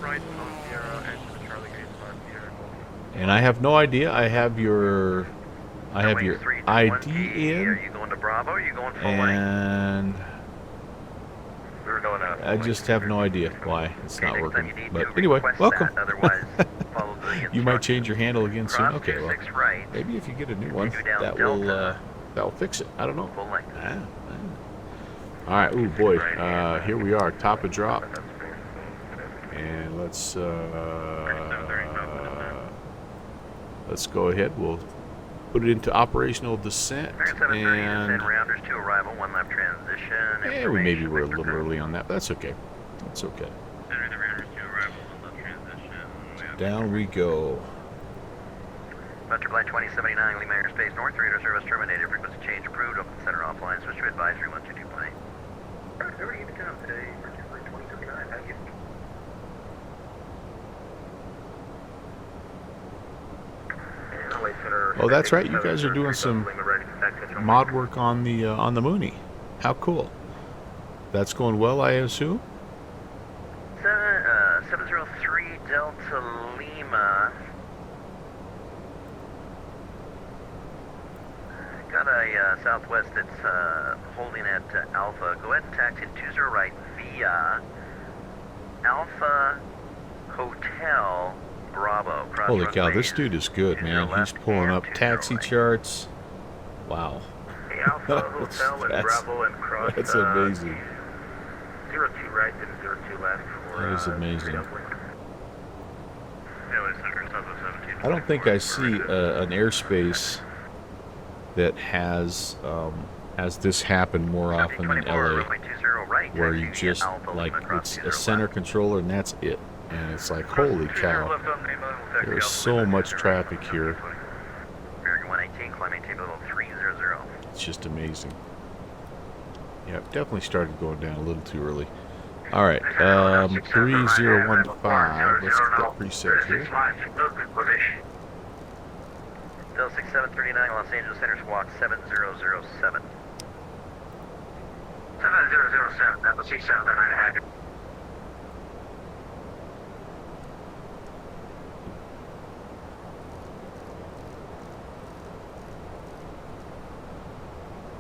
Speaker 4: Right on Sierra, and to the Charlie gate, Sierra, Golf.
Speaker 1: And I have no idea. I have your
Speaker 3: Runway
Speaker 1: ID
Speaker 3: 320,
Speaker 1: in,
Speaker 3: Are you going to Bravo, or are you going full length?
Speaker 1: and
Speaker 5: We were going out.
Speaker 1: I just have no idea why it's
Speaker 3: Okay,
Speaker 1: not
Speaker 3: next time
Speaker 1: working.
Speaker 3: you need
Speaker 1: But
Speaker 3: to
Speaker 1: anyway,
Speaker 3: request
Speaker 1: welcome.
Speaker 3: that, otherwise follow the
Speaker 1: You might
Speaker 3: instructions.
Speaker 1: change your handle again soon.
Speaker 3: Cross
Speaker 1: Okay, well,
Speaker 3: 26 right,
Speaker 1: maybe if you get a new one,
Speaker 3: Continue down
Speaker 1: that
Speaker 3: Delta.
Speaker 1: will fix it. I don't know.
Speaker 3: full length.
Speaker 1: Ah, ah. All right, ooh boy, here we are, top of drop, and let's go ahead. We'll put it into operational descent,
Speaker 3: American 730,
Speaker 1: and
Speaker 3: descend rounders to arrival, 1 lap transition.
Speaker 1: yeah, we maybe
Speaker 3: information,
Speaker 1: were a
Speaker 3: Victor
Speaker 1: little
Speaker 3: Cruz.
Speaker 1: early on that. But that's okay. That's okay.
Speaker 4: Center the rounders to arrival, 1 left transition.
Speaker 1: Down we go.
Speaker 3: Vector Flight 2079, Lima Airspace North, radar service terminated, frequency change approved, open center offline, switch to advisory 122 plane. Alright, over to you to come today, Vector Flight 2079, how you?
Speaker 1: Oh, that's right. You guys are doing some mod work on the Mooney. How cool. That's going well, I assume.
Speaker 3: 703 Delta Lima. Got a Southwest that's holding at Alpha. Go ahead and taxi to 20 right via Alpha Hotel Bravo. Cross
Speaker 1: Holy cow,
Speaker 3: runway
Speaker 1: this dude is good, man. He's
Speaker 3: left
Speaker 1: pulling
Speaker 3: and
Speaker 1: up
Speaker 3: 20
Speaker 1: taxi
Speaker 3: right.
Speaker 1: charts. Wow.
Speaker 5: Alpha Hotel and
Speaker 1: That's-
Speaker 5: Bravo and cross.
Speaker 1: That's amazing.
Speaker 5: 02 right and 02 left. For,
Speaker 1: That is amazing. I
Speaker 4: I
Speaker 1: don't think I see an airspace that has this happen more often than
Speaker 3: 1724,
Speaker 1: LA,
Speaker 3: runway 20 right,
Speaker 1: where
Speaker 3: taxi
Speaker 1: you
Speaker 3: via
Speaker 1: just
Speaker 3: Alpha
Speaker 1: like
Speaker 3: Lima, cross
Speaker 1: it's
Speaker 3: 20
Speaker 1: a center
Speaker 3: left.
Speaker 1: controller and that's it. And it's like, holy cow, there's so much traffic here.
Speaker 3: American 118, climb 18 level 300.
Speaker 1: It's just amazing. Yeah, it definitely started going down a little too early. All right, 3015. Let's get that preset here.
Speaker 3: Bill 6739, Los Angeles Center Squawk 7007.
Speaker 5: 7007, that was 6799.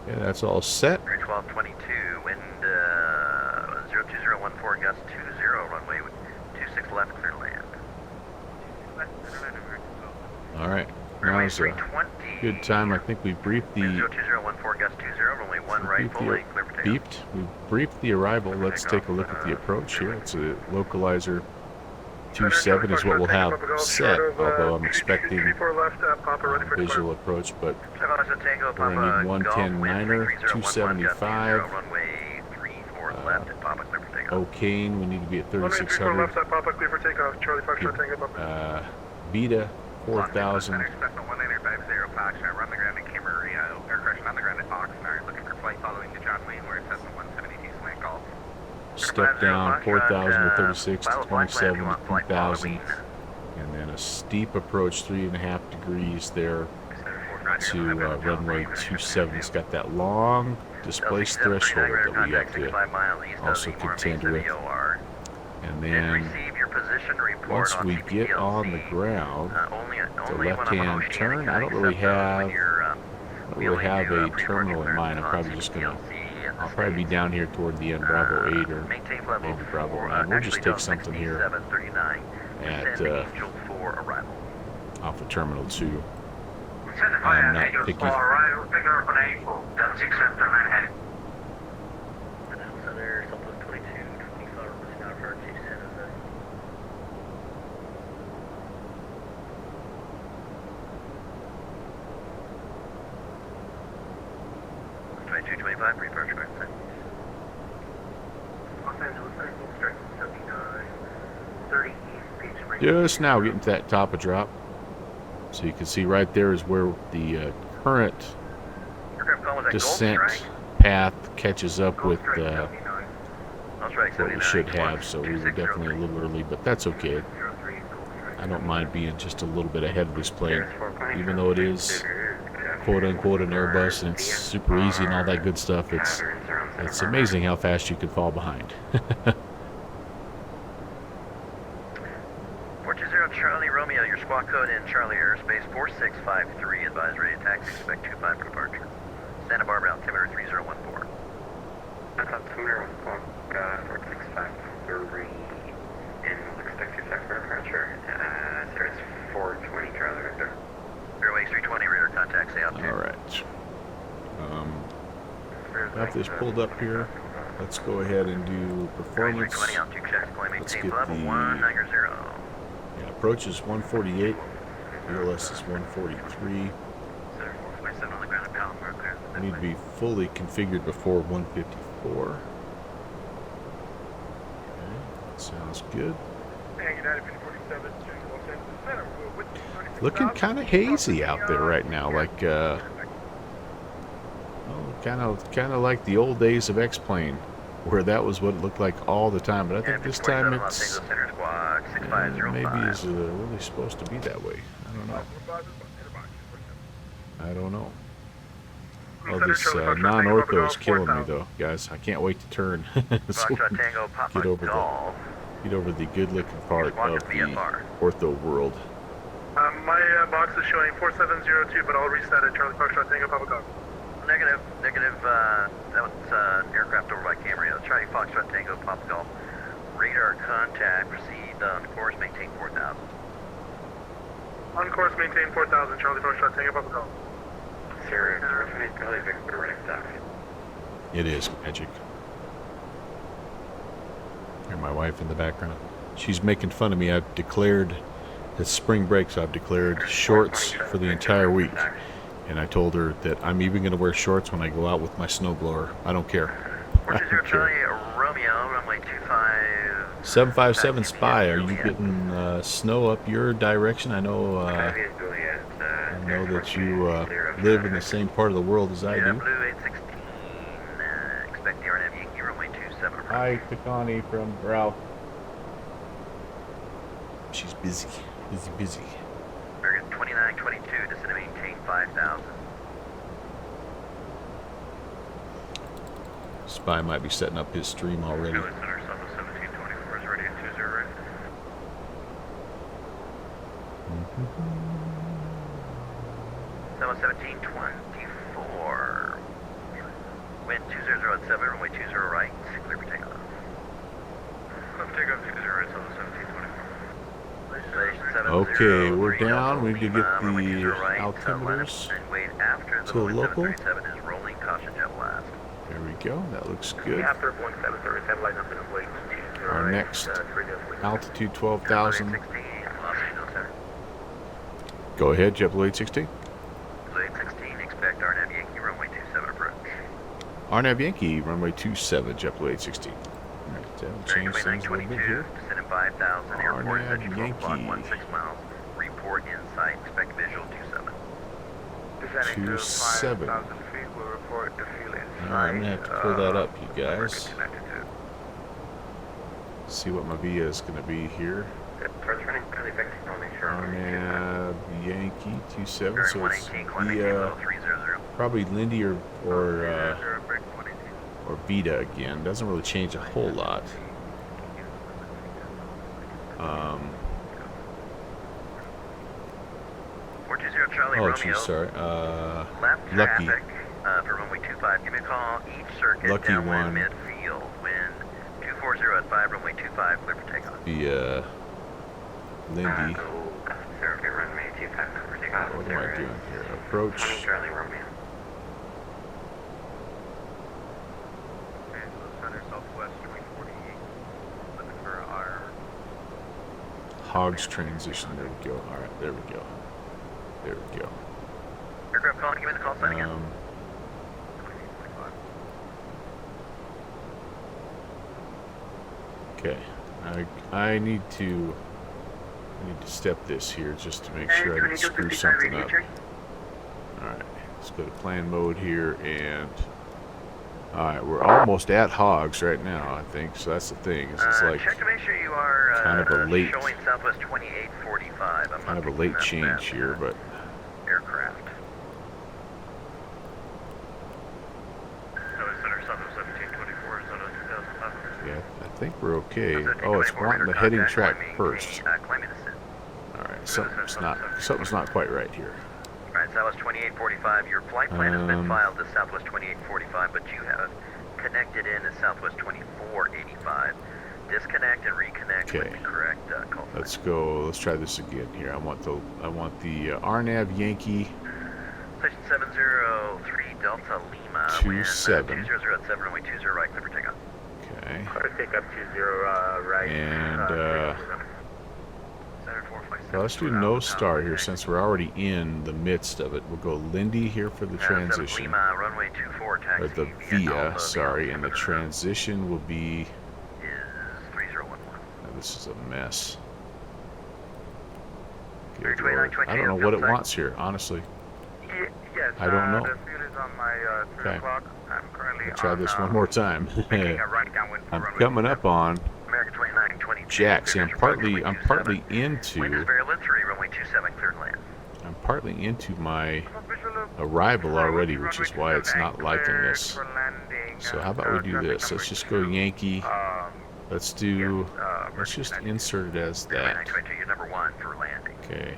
Speaker 1: Yeah, that's all set.
Speaker 3: 1222, wind 02014, gust 20, runway 26 left, clear to land.
Speaker 1: All right, now
Speaker 3: Runway
Speaker 1: is a
Speaker 3: 320.
Speaker 1: good time. I think we briefed
Speaker 3: Wind
Speaker 1: the
Speaker 3: 02014, gust 20, runway 1 right,
Speaker 1: briefed
Speaker 3: full
Speaker 1: the,
Speaker 3: length, clear for takeoff.
Speaker 1: beeped. We briefed the arrival. Let's take a look at the approach here. It's a localizer 27 is what we'll have set, although I'm expecting a visual approach, but
Speaker 3: Seven Tango,
Speaker 1: we're gonna need
Speaker 3: Papa, Golf,
Speaker 1: 110
Speaker 3: wind
Speaker 1: niner,
Speaker 3: 3011, gust 20,
Speaker 1: 275.
Speaker 3: runway 34 left, and Papa, clear for takeoff.
Speaker 1: O'Kane, we need to be at 3600.
Speaker 5: left at Papa, clear for takeoff. Charlie 5 short tango up.
Speaker 1: Beta 4000.
Speaker 3: Center, Cessna 1950, Foxtrot, run the ground in Camarillo, air correction on the ground at Oxnard, looking for flight following to John Wayne, where it says 172 slant golf.
Speaker 1: Step down 4000 to 36 to
Speaker 3: Pilot black land,
Speaker 1: 27
Speaker 3: you
Speaker 1: to
Speaker 3: want flight
Speaker 1: 3000.
Speaker 3: following.
Speaker 1: And then a steep approach, 3.5 degrees there. to runway 27. It's got that long displaced threshold that we have to also contend with. And then once we get on the ground, the left-hand turn, I don't really have a terminal in mind. I'm probably just gonna, I'll probably be down here toward the end, Bravo 8 or maybe Bravo 9. We'll just take something here at off of Terminal 2. I'm not picky.
Speaker 3: Center, Southwest 22, 25, not for 2 San Jose. 2225, pre-approach correct.
Speaker 5: Los Angeles 19, strike 79, 30 east, Peach Spring.
Speaker 1: Just now getting to that top of drop. So you can see right there is where the current descent path catches up with what we should have. So we were definitely a little early, but that's okay. I don't mind being just a little bit ahead of this plane, even though it is quote unquote an Airbus and it's super easy and all that good stuff. It's amazing how fast you can fall behind.
Speaker 3: 420 Charlie Romeo, your squawk code in Charlie Airspace 4653, advise ready to taxi, expect 25 for departure. Santa Barbara altimeter 3014.
Speaker 4: Altimeter squawk 4653, and we'll expect 25 for departure. There's 420 Charlie Victor.
Speaker 3: Airways 320, radar contact, say altitude.
Speaker 1: All right. Got this pulled up here. Let's go ahead and do performance.
Speaker 3: 320, altitude checks, claim
Speaker 1: Let's
Speaker 3: maintain
Speaker 1: get
Speaker 3: level
Speaker 1: the
Speaker 3: 190.
Speaker 1: yeah, approach is 148. VLS is 143.
Speaker 3: 447 on the ground, Palomar clear.
Speaker 1: I need to be fully configured before 154. Okay, that sounds good. Looking kind of hazy out there right now, like kind of like the old days of X-Plane, where that was what it looked like all the time. But I think this time it's maybe is really supposed to be that way. I don't know. Oh, this non-ortho is killing me though, guys. I can't wait to turn. So get over the good-looking part of the ortho world.
Speaker 5: My box is showing 4702, but I'll reset it. Charlie Foxtrot Tango Papa Golf.
Speaker 3: Negative. That was aircraft over by Camarillo. Charlie Foxtrot Tango Papa Golf. Radar contact. Proceed on course. Maintain 4000.
Speaker 5: On course, maintain 4000. Charlie Foxtrot Tango Papa Golf.
Speaker 4: Sierra, Charlie Victor, running stock.
Speaker 1: It is magic. Hear my wife in the background. She's making fun of me. I've declared, it's spring break, so I've declared shorts for the entire week. And I told her that I'm even going to wear shorts when I go out with my snowblower. I don't care. I don't care.
Speaker 3: Charlie Romeo, runway 25.
Speaker 1: 757 Spy, are you getting snow up your direction? I know that you live in the same part of the world as I do.
Speaker 3: Blue 816, expect the RNAV Yankee runway 27.
Speaker 1: Hi, Takani from Ralph. She's busy. Busy.
Speaker 3: American 2922, descend to maintain 5000.
Speaker 1: Spy might be setting up his stream already.
Speaker 4: Center, Southwest 1724 is ready at 20 right.
Speaker 3: Southwest 1724. Wind 2007, runway 20 right, clear for takeoff.
Speaker 4: Take off 20 right, Southwest 1724.
Speaker 1: Okay, we're down. We need to get the altimeters to local. There we go. That looks good. Our next altitude 12,000. Go ahead, JetBlue 816.
Speaker 3: 816, expect RNAV Yankee runway 27 approach.
Speaker 1: RNAV Yankee runway 27, JetBlue 816. Change things a little bit here.
Speaker 3: Descend in 5,000, airport
Speaker 1: RNAV
Speaker 3: is
Speaker 1: Yankee.
Speaker 3: 16 miles. Report insight, expect visual 27.
Speaker 1: 27. Alright, I'm going to have to pull that up, you guys. See what my VIA is going to be here.
Speaker 4: First running
Speaker 1: Arnab Yankee 27, so
Speaker 3: Bearing
Speaker 1: it's
Speaker 3: 118, climb maintain
Speaker 1: the,
Speaker 3: level 300.
Speaker 1: probably Lindy or
Speaker 4: break 118.
Speaker 1: Vita again. Doesn't really change a whole lot.
Speaker 3: 420 Charlie
Speaker 1: Oh,
Speaker 3: Romeo.
Speaker 1: geez, sorry.
Speaker 3: Left
Speaker 1: Lucky.
Speaker 3: traffic for runway 25. Give me a call. Each circuit
Speaker 1: Lucky
Speaker 3: downwind
Speaker 1: one.
Speaker 3: midfield. Wind 240 at 5. Runway 25. Clear for takeoff.
Speaker 1: The Lindy.
Speaker 3: Survey runway 25. Clear for takeoff.
Speaker 1: What am I doing here? Approach.
Speaker 3: Charlie Romeo.
Speaker 4: Okay, so center southwest 2048. Looking for our
Speaker 1: Hogs transition. There we go. All right, there we go. There we go.
Speaker 3: Aircraft calling. Give me the call sign again.
Speaker 4: 2845.
Speaker 1: Okay. I need to step this here just to make sure I didn't screw something up. All right, let's go to plan mode here, and all right, we're almost at hogs right now, I think. So that's the thing. It's like
Speaker 3: Check to make sure you are
Speaker 1: kind of a late,
Speaker 3: showing Southwest 2845. I'm
Speaker 1: kind
Speaker 3: not
Speaker 1: of a
Speaker 3: picking
Speaker 1: late
Speaker 3: up
Speaker 1: change
Speaker 3: that,
Speaker 1: here, but
Speaker 3: aircraft.
Speaker 4: Center southwest 1724. Is that a 2005?
Speaker 1: yeah, I think we're okay.
Speaker 3: Southwest
Speaker 1: Oh, it's
Speaker 3: 24,
Speaker 1: wanting the
Speaker 3: radar
Speaker 1: heading
Speaker 3: contact,
Speaker 1: track
Speaker 3: climbing
Speaker 1: first.
Speaker 3: climbing descent.
Speaker 1: All right, something's not quite right here.
Speaker 3: Alright, Southwest 2845, your flight plan has been filed to Southwest 2845, but you have connected in to Southwest 2485. Disconnect and reconnect with
Speaker 1: Okay.
Speaker 3: the correct call sign.
Speaker 1: Let's go. Let's try this again here. I want the Arnab Yankee
Speaker 3: Station 703 Delta Lima,
Speaker 1: 27.
Speaker 3: wind 200 at 7 runway 20 right, clear for takeoff.
Speaker 1: Okay.
Speaker 5: Take up 20 right.
Speaker 1: And
Speaker 3: Center 457.
Speaker 1: well, let's do no star here since we're already in the midst of it. We'll go Lindy here for the
Speaker 3: 7
Speaker 1: transition,
Speaker 3: Lima, runway 24, taxi
Speaker 1: or the
Speaker 3: via
Speaker 1: via,
Speaker 3: Alpha,
Speaker 1: sorry, and the
Speaker 3: altimeter
Speaker 1: transition will be.
Speaker 3: is 3011.
Speaker 1: Oh, this is a mess.
Speaker 3: Air
Speaker 1: Good
Speaker 3: 29,
Speaker 1: Lord. I don't know what it wants here, honestly.
Speaker 4: Yes,
Speaker 1: I don't know.
Speaker 4: The fuel is on my 3
Speaker 1: Okay.
Speaker 4: o'clock. I'm currently
Speaker 1: I'll try
Speaker 4: on,
Speaker 1: this one more time.
Speaker 4: making a right downwind for
Speaker 1: I'm
Speaker 4: runway
Speaker 1: coming up on
Speaker 3: American 29, 22.
Speaker 1: Jack. See, I'm
Speaker 3: clear for
Speaker 1: partly
Speaker 3: runway 27. Wind is
Speaker 1: into
Speaker 3: very little 3, runway 27, cleared land.
Speaker 1: I'm partly into my arrival already, which is why it's not liking this. So how about we do this? Let's just go Yankee. Let's do. Let's just insert it as that.
Speaker 3: 2922, you're number 1 for landing.
Speaker 1: Okay.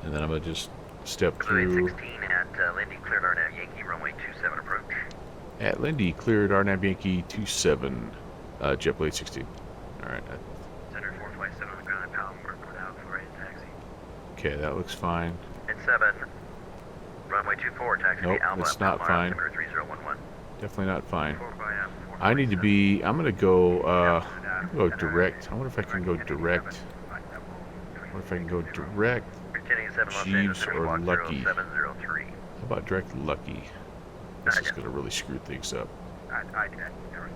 Speaker 1: And then I'm gonna just step
Speaker 3: Runway
Speaker 1: through.
Speaker 3: 16 at Lindy, cleared Arnett Yankee, runway 27 approach.
Speaker 1: At Lindy, cleared Arnab Yankee 27, JetBlade 16. All right.
Speaker 3: Center 457 on the ground, pound work without for right taxi.
Speaker 1: Okay, that looks fine.
Speaker 3: At 7, runway 24, taxi
Speaker 1: Nope,
Speaker 3: Alpha,
Speaker 1: it's not
Speaker 3: mile
Speaker 1: fine.
Speaker 3: altimeter 3011.
Speaker 1: Definitely not fine.
Speaker 3: 4 by F,
Speaker 1: I need to be. I'm gonna go. Go direct. I wonder if I can go direct. What if I can go direct?
Speaker 3: Retaining 7 Los
Speaker 1: Jeeves
Speaker 3: Angeles,
Speaker 1: or
Speaker 3: walk
Speaker 1: Lucky?
Speaker 3: 0703.
Speaker 1: How about direct Lucky? This is gonna really screw things up.
Speaker 4: I did.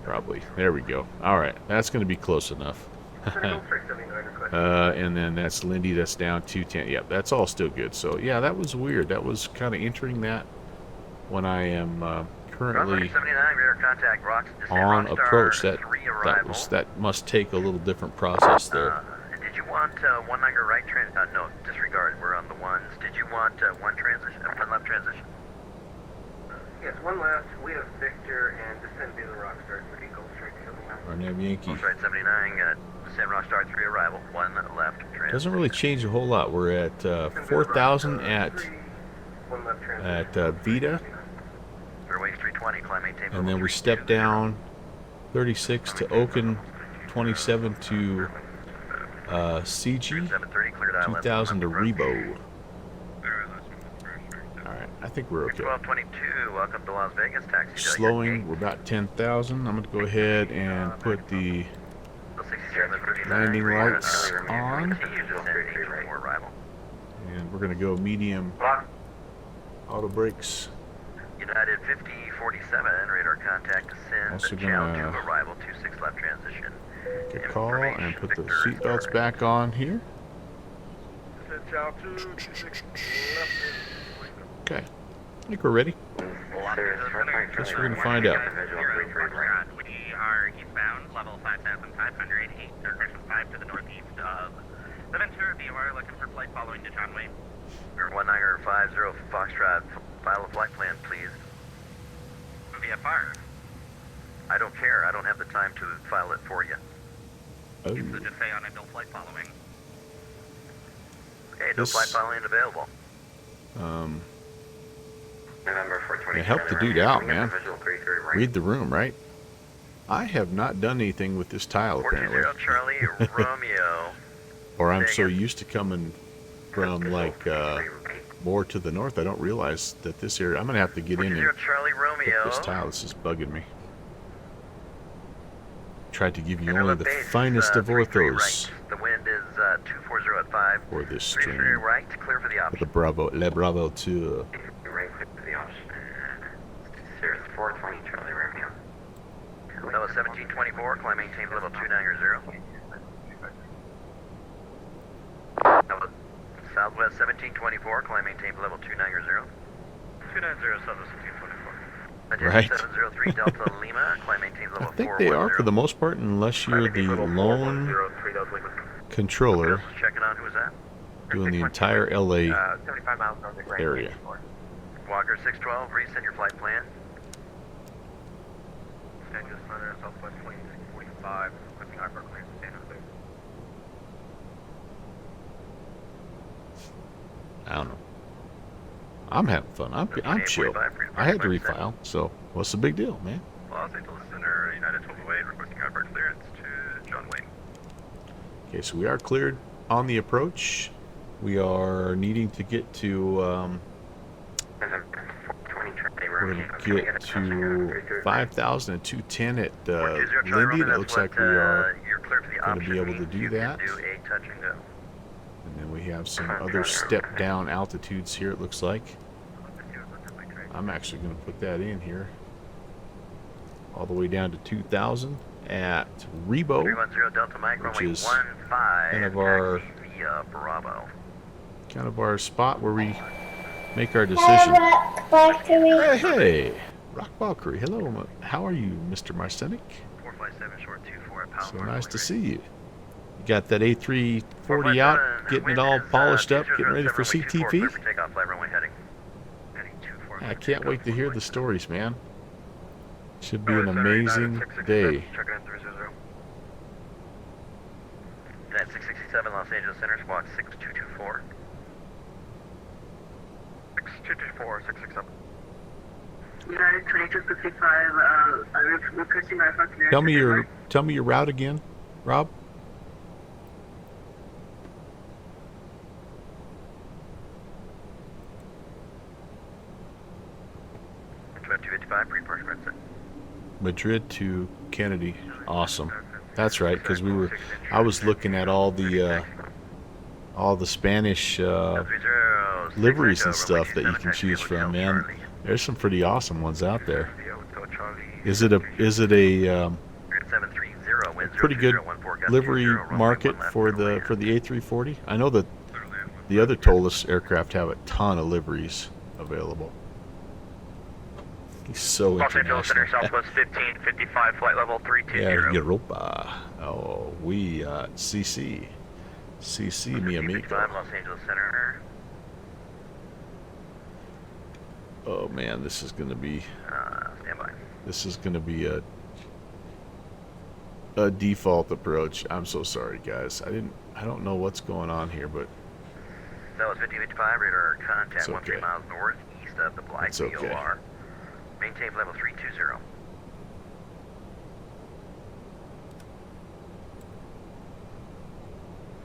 Speaker 1: Probably. There we go. All right, that's gonna be close enough. And then that's Lindy. That's down 210. Yep, that's all still good. So yeah, that was weird. That was kind of entering that when I am currently
Speaker 3: 79, radar contact, rocks, descent,
Speaker 1: on
Speaker 3: Rockstar,
Speaker 1: approach.
Speaker 3: 3 arrival.
Speaker 1: That must take a little different process there.
Speaker 3: Did you want one longer right no, disregard. We're on the ones. Did you want one transition, one left transition?
Speaker 5: Yes, one left. We have Victor and descend via the Rockstar 3. Go straight to the mountain.
Speaker 1: Arnab Yankee.
Speaker 3: Right 79, descend Rockstar 3 arrival, one left transition.
Speaker 1: Doesn't really change a whole lot. We're at 4,000 at
Speaker 5: One left transition.
Speaker 1: Vita,
Speaker 3: Airways 320, climb maintain.
Speaker 1: and then we step down 36 to Oaken, 27 to CG,
Speaker 3: 730, cleared island.
Speaker 1: 2,000 to Rebo. All right, I think we're okay.
Speaker 3: 1222, welcome to Las Vegas, taxi. to your
Speaker 1: Slowing,
Speaker 3: gate.
Speaker 1: we're about 10,000. I'm going to go ahead and put the
Speaker 3: 6739,
Speaker 1: landing
Speaker 3: radar
Speaker 1: lights on.
Speaker 3: continue descending for more arrival.
Speaker 1: And we're going to go medium auto brakes.
Speaker 3: United 5047, radar contact, descend,
Speaker 1: Also
Speaker 3: channel
Speaker 1: gonna
Speaker 3: 2 arrival, 26 left transition.
Speaker 1: Get a call and put the seatbelts back on here. Okay, I think we're ready. Guess we're going to find out.
Speaker 4: are eastbound, level 5,508, or correction 5 to the northeast of the Ventura BOR, looking for flight following to John Wayne.
Speaker 3: 1950 Foxtrot, file a flight plan, please.
Speaker 4: VFR.
Speaker 3: I don't care. I don't have the time to file it for you.
Speaker 1: Oh,
Speaker 4: So just say on a no flight following.
Speaker 3: Okay, no
Speaker 1: This-
Speaker 3: flight following available.
Speaker 5: November 420.
Speaker 1: Yeah, help the dude out, man.
Speaker 5: Visual 330 right.
Speaker 1: read the room, right? I have not done anything with this tile, apparently.
Speaker 3: 420 Charlie Romeo.
Speaker 1: Or I'm so
Speaker 3: Vegas.
Speaker 1: used to coming from, like, more to the north, I don't realize that this area... I'm going to have to get in
Speaker 3: 420
Speaker 1: and
Speaker 3: Charlie
Speaker 1: put
Speaker 3: Romeo.
Speaker 1: this tile. This is bugging me. Tried to give you
Speaker 3: Interloop
Speaker 1: only the
Speaker 3: base,
Speaker 1: finest of
Speaker 3: 33
Speaker 1: orthos
Speaker 3: right. The wind is 240 at 5.
Speaker 1: for this
Speaker 3: 33
Speaker 1: stream.
Speaker 3: right, clear for the
Speaker 1: The
Speaker 3: option.
Speaker 1: Bravo, Le Bravo 2.
Speaker 5: Right, click to the option. Sirius 420 Charlie Romeo.
Speaker 3: That was 1724, climb maintain level 290. That was Southwest 1724, climb maintain level 290.
Speaker 4: 290 Southwest 1724.
Speaker 1: Right.
Speaker 3: 703 Delta Lima, climb maintain
Speaker 1: I
Speaker 3: level 410.
Speaker 1: think they are for the most part, unless you're the lone controller
Speaker 3: Just checking on who's that.
Speaker 1: doing the entire LA
Speaker 5: 75 miles north of Grand
Speaker 1: area.
Speaker 3: Walker 612, resend your flight plan.
Speaker 4: San Angeles Southern Southwest 2645, requesting harbor clearance to San Jose.
Speaker 1: I don't know. I'm having fun. I'm chill. I had to refile, so what's the big deal, man?
Speaker 4: Los Angeles Center, United 1208, requesting harbor clearance to John Wayne.
Speaker 1: Okay, so we are cleared on the approach. We are needing to get to, we're going to get to 5,000 and 210 at
Speaker 3: 420 Charlie
Speaker 1: Lindy.
Speaker 3: Roman,
Speaker 1: That looks like we
Speaker 3: what,
Speaker 1: are,
Speaker 3: you're clear for the
Speaker 1: gonna be
Speaker 3: option
Speaker 1: able to
Speaker 3: means
Speaker 1: do
Speaker 3: you
Speaker 1: that.
Speaker 3: Can do a touch and go.
Speaker 1: and then we have some other step down altitudes here, it looks like. I'm actually going to put that in here. All the way down to 2,000 at Rebo,
Speaker 3: 310 Delta Mike,
Speaker 1: which
Speaker 3: runway
Speaker 1: is
Speaker 3: 15,
Speaker 1: kind of our-
Speaker 3: taxi via Bravo.
Speaker 1: kind of our spot where we make our
Speaker 2: Hi,
Speaker 1: decision.
Speaker 2: Rock Factory.
Speaker 1: Hey, Rock Valkyrie. Hello, how are you, Mr. Marcenic?
Speaker 3: 457 short 24 at
Speaker 1: So
Speaker 3: Palomar.
Speaker 1: nice to see you. You got that A340 out, getting it all polished up, getting ready for CTP.
Speaker 3: For takeoff, flight runway heading.
Speaker 1: I can't wait to hear the stories, man. Should be an amazing day.
Speaker 3: Checking in 300. Net 667 Los Angeles Center, squawk 6224.
Speaker 4: 6224, 667.
Speaker 6: United 2255, I'm requesting my fucking
Speaker 1: Tell me your route again, Rob.
Speaker 3: About 255, pre-park exit.
Speaker 1: Madrid to Kennedy. Awesome. That's right, because I was looking at all the Spanish liveries and stuff that you can choose from, man. There's some pretty awesome ones out there. Is it a pretty good livery market for the A340? I know that the other Tollus aircraft have a ton of liveries available. He's so
Speaker 4: Los Angeles Center,
Speaker 1: international.
Speaker 4: Southwest 1555, flight level 320.
Speaker 1: Yeah, Europa. Oh, we CC, mi amigo.
Speaker 3: 55 Los Angeles Center.
Speaker 1: Oh man, this is gonna be
Speaker 3: Standby.
Speaker 1: a default approach. I'm so sorry, guys. I don't know what's going on here, but
Speaker 3: That was 5055, radar contact
Speaker 1: It's
Speaker 3: 13
Speaker 1: okay.
Speaker 3: miles northeast of the Blythe
Speaker 1: It's okay.
Speaker 3: VOR. Maintain level 320.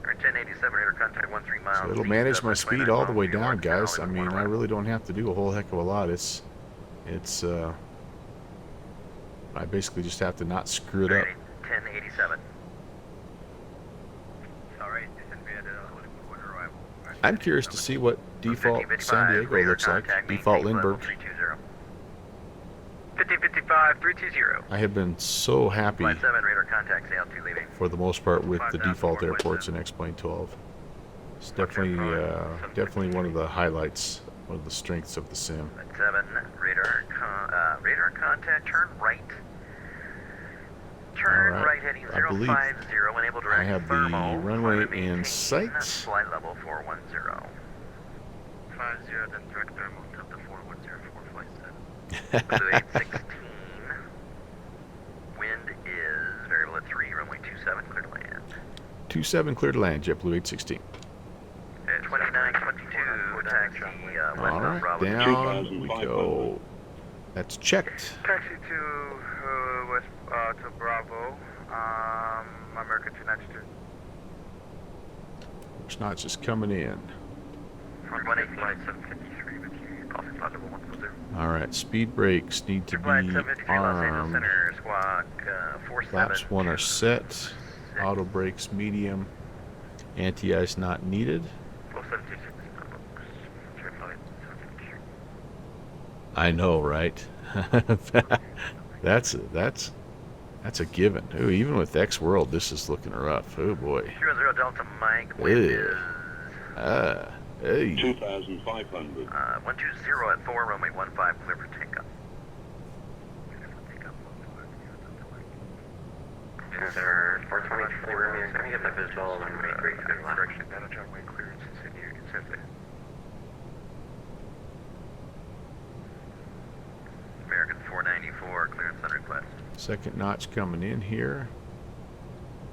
Speaker 3: Or 1087, radar contact 13 miles.
Speaker 1: so it'll
Speaker 3: east
Speaker 1: manage
Speaker 3: of
Speaker 1: my
Speaker 3: the
Speaker 1: speed
Speaker 3: 29
Speaker 1: all the way
Speaker 3: miles
Speaker 1: down,
Speaker 3: VOR,
Speaker 1: guys. I
Speaker 3: Charlie,
Speaker 1: mean, I
Speaker 3: one
Speaker 1: really don't have to do a whole heck of a lot. I basically just have to not screw it up.
Speaker 3: 1087.
Speaker 4: Alright, descend via the Hollywood Quarter arrival.
Speaker 1: I'm curious to see what default
Speaker 3: 5055,
Speaker 1: San Diego
Speaker 3: radar
Speaker 1: looks like.
Speaker 3: contact,
Speaker 1: Default
Speaker 3: maintain level
Speaker 1: Lindbergh.
Speaker 3: 320.
Speaker 4: 1555, 320.
Speaker 1: I have been so happy
Speaker 3: Flight 7, radar contact, sail 2 leaving.
Speaker 1: for the most part with the
Speaker 4: 5,000
Speaker 1: default
Speaker 4: forward
Speaker 1: airports in X-Plane 12. It's definitely one of the highlights, one of the strengths of the sim.
Speaker 3: Flight 7, radar contact, turn right. turn
Speaker 1: All right.
Speaker 3: right heading
Speaker 1: I believe
Speaker 3: 050, enable direct
Speaker 1: I have the
Speaker 3: thermal.
Speaker 1: runway
Speaker 3: Climb and
Speaker 1: in
Speaker 3: maintain
Speaker 1: sight.
Speaker 3: Flight level 410.
Speaker 4: 50, then direct thermal to the 4104 flight 7.
Speaker 3: Blue 816. Wind is variable at 3, runway 27, clear to land.
Speaker 1: 27 clear to land, JetBlue 816.
Speaker 3: At 2922, taxi west
Speaker 1: All
Speaker 3: of
Speaker 1: right,
Speaker 3: Bravo.
Speaker 1: down we go. That's checked.
Speaker 4: Taxi to west to Bravo. American 292.
Speaker 1: Which notch is coming in.
Speaker 3: 18 flight 753 with you, crossing flight level 110.
Speaker 1: All right, speed brakes need to be
Speaker 3: Flight 753 Los Angeles
Speaker 1: armed.
Speaker 3: Center, squawk 47.
Speaker 1: Flaps 1 are set. Auto brakes medium. Anti-ice not needed.
Speaker 3: 4726, flight 753.
Speaker 1: I know, right? That's a given. Ooh, even with X World, this is looking rough. Oh boy.
Speaker 3: 0 Delta Mike, wind is
Speaker 1: Hey.
Speaker 7: 2,500.
Speaker 3: 120 at 4, runway 15, clear for takeoff.
Speaker 5: Yes, sir. 423 Romeo, can I get that visual on runway 33 left?
Speaker 3: Correction, data runway clearance, continue consent. American 494, clearance on request.
Speaker 1: Second notch coming in here.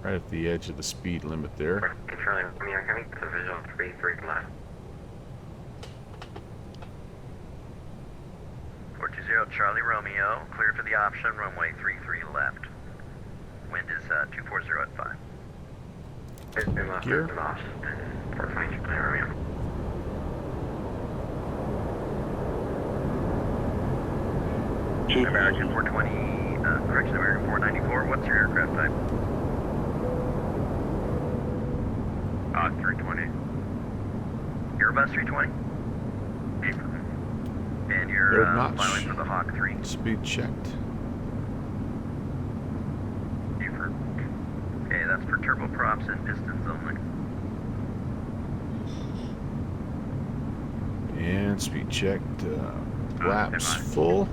Speaker 1: Right at the edge of the speed limit there.
Speaker 5: Controlling Romeo, can I get the visual 33 left?
Speaker 3: 420 Charlie Romeo, clear for the option, runway 33 left. Wind is 240 at 5.
Speaker 1: Gear.
Speaker 5: 422 Romeo.
Speaker 3: American 420, correction, American 494, what's your aircraft type?
Speaker 4: 320.
Speaker 3: Airbus 320? And you're
Speaker 1: Third notch.
Speaker 3: filing for the Hawk 3.
Speaker 1: Speed checked.
Speaker 3: Okay, that's for turboprops and pistons only.
Speaker 1: And speed checked. Flaps full.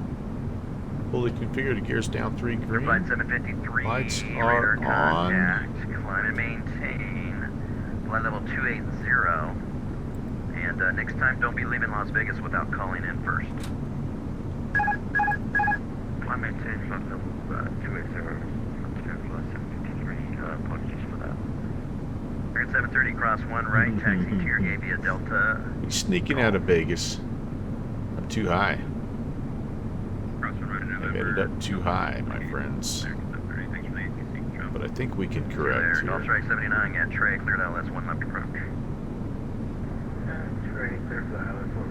Speaker 1: Fully configured. Gears down 3 green.
Speaker 3: Flight 753.
Speaker 1: Lights
Speaker 3: radar
Speaker 1: are on.
Speaker 3: contact. Climb and maintain. Flight level 280. And next time, don't be leaving Las Vegas without calling in first. Climb and maintain. Flight level 280. Flight 753. Apologies for that. American 730, cross 1 right. Taxi to your gate via Delta.
Speaker 1: He's sneaking out of Vegas. Up too high. I've ended up too high, my friends. But I think we can correct
Speaker 3: Golf
Speaker 1: here.
Speaker 3: Strike 79, get Trey, cleared out, that's 1 left approach.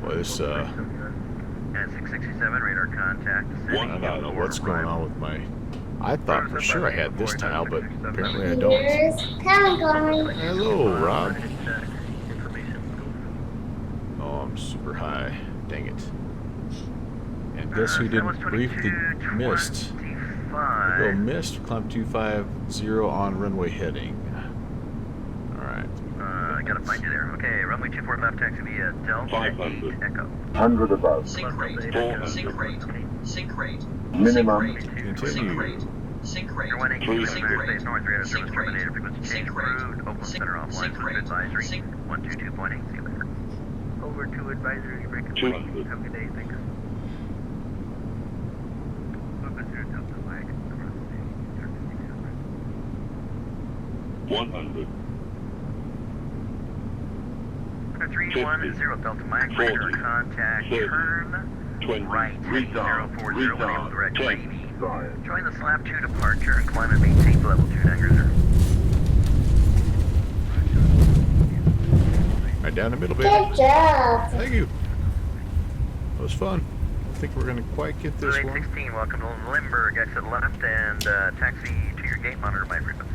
Speaker 1: Boy, this,
Speaker 3: And 667, radar contact.
Speaker 1: I don't know what's going on with my... I thought for sure I had this tile, but apparently I don't.
Speaker 2: Here's Cameron.
Speaker 1: Hello, Rob. Oh, I'm super high. Dang it. And guess who didn't brief the missed? Go missed, climb 250 on runway heading. Alright.
Speaker 3: I gotta find you there. Okay, runway 24 left, taxi via Delta
Speaker 7: 500.
Speaker 3: 8 Echo.
Speaker 7: 100 above.
Speaker 8: Sync rate,
Speaker 7: 400.
Speaker 8: sync rate, sync rate,
Speaker 7: Minimum.
Speaker 8: sync
Speaker 1: Continue.
Speaker 8: rate, sync rate,
Speaker 3: You're 180
Speaker 7: Please.
Speaker 3: United States North, radar service
Speaker 8: Sync rate.
Speaker 3: terminated, frequency change
Speaker 8: Sync rate.
Speaker 3: approved, Oakland
Speaker 8: Sync-
Speaker 3: Center offline,
Speaker 8: sync
Speaker 3: flight
Speaker 8: rate.
Speaker 3: advisory,
Speaker 8: Sync-
Speaker 3: 122.8, see you later. Over to advisory, breaking
Speaker 7: 200.
Speaker 3: Have a good day, thanks. Oakland Center, Delta Mike,
Speaker 7: 100.
Speaker 3: 310 Delta Mike, radar
Speaker 7: 40,
Speaker 3: contact,
Speaker 7: 30,
Speaker 3: turn
Speaker 7: 20.
Speaker 3: right,
Speaker 7: Retard.
Speaker 3: 040, enable
Speaker 7: Retard.
Speaker 3: direct
Speaker 7: 10.
Speaker 3: wavy.
Speaker 7: Drive.
Speaker 3: Join the SLAP 2 departure and climb and maintain level 2 dangers.
Speaker 1: Right down the middle, baby.
Speaker 2: Good job.
Speaker 1: Thank you. That was fun. I don't think we're going to quite get this one.
Speaker 3: 16, welcome to Limburg, exit left and taxi to your gate, monitor my frequency.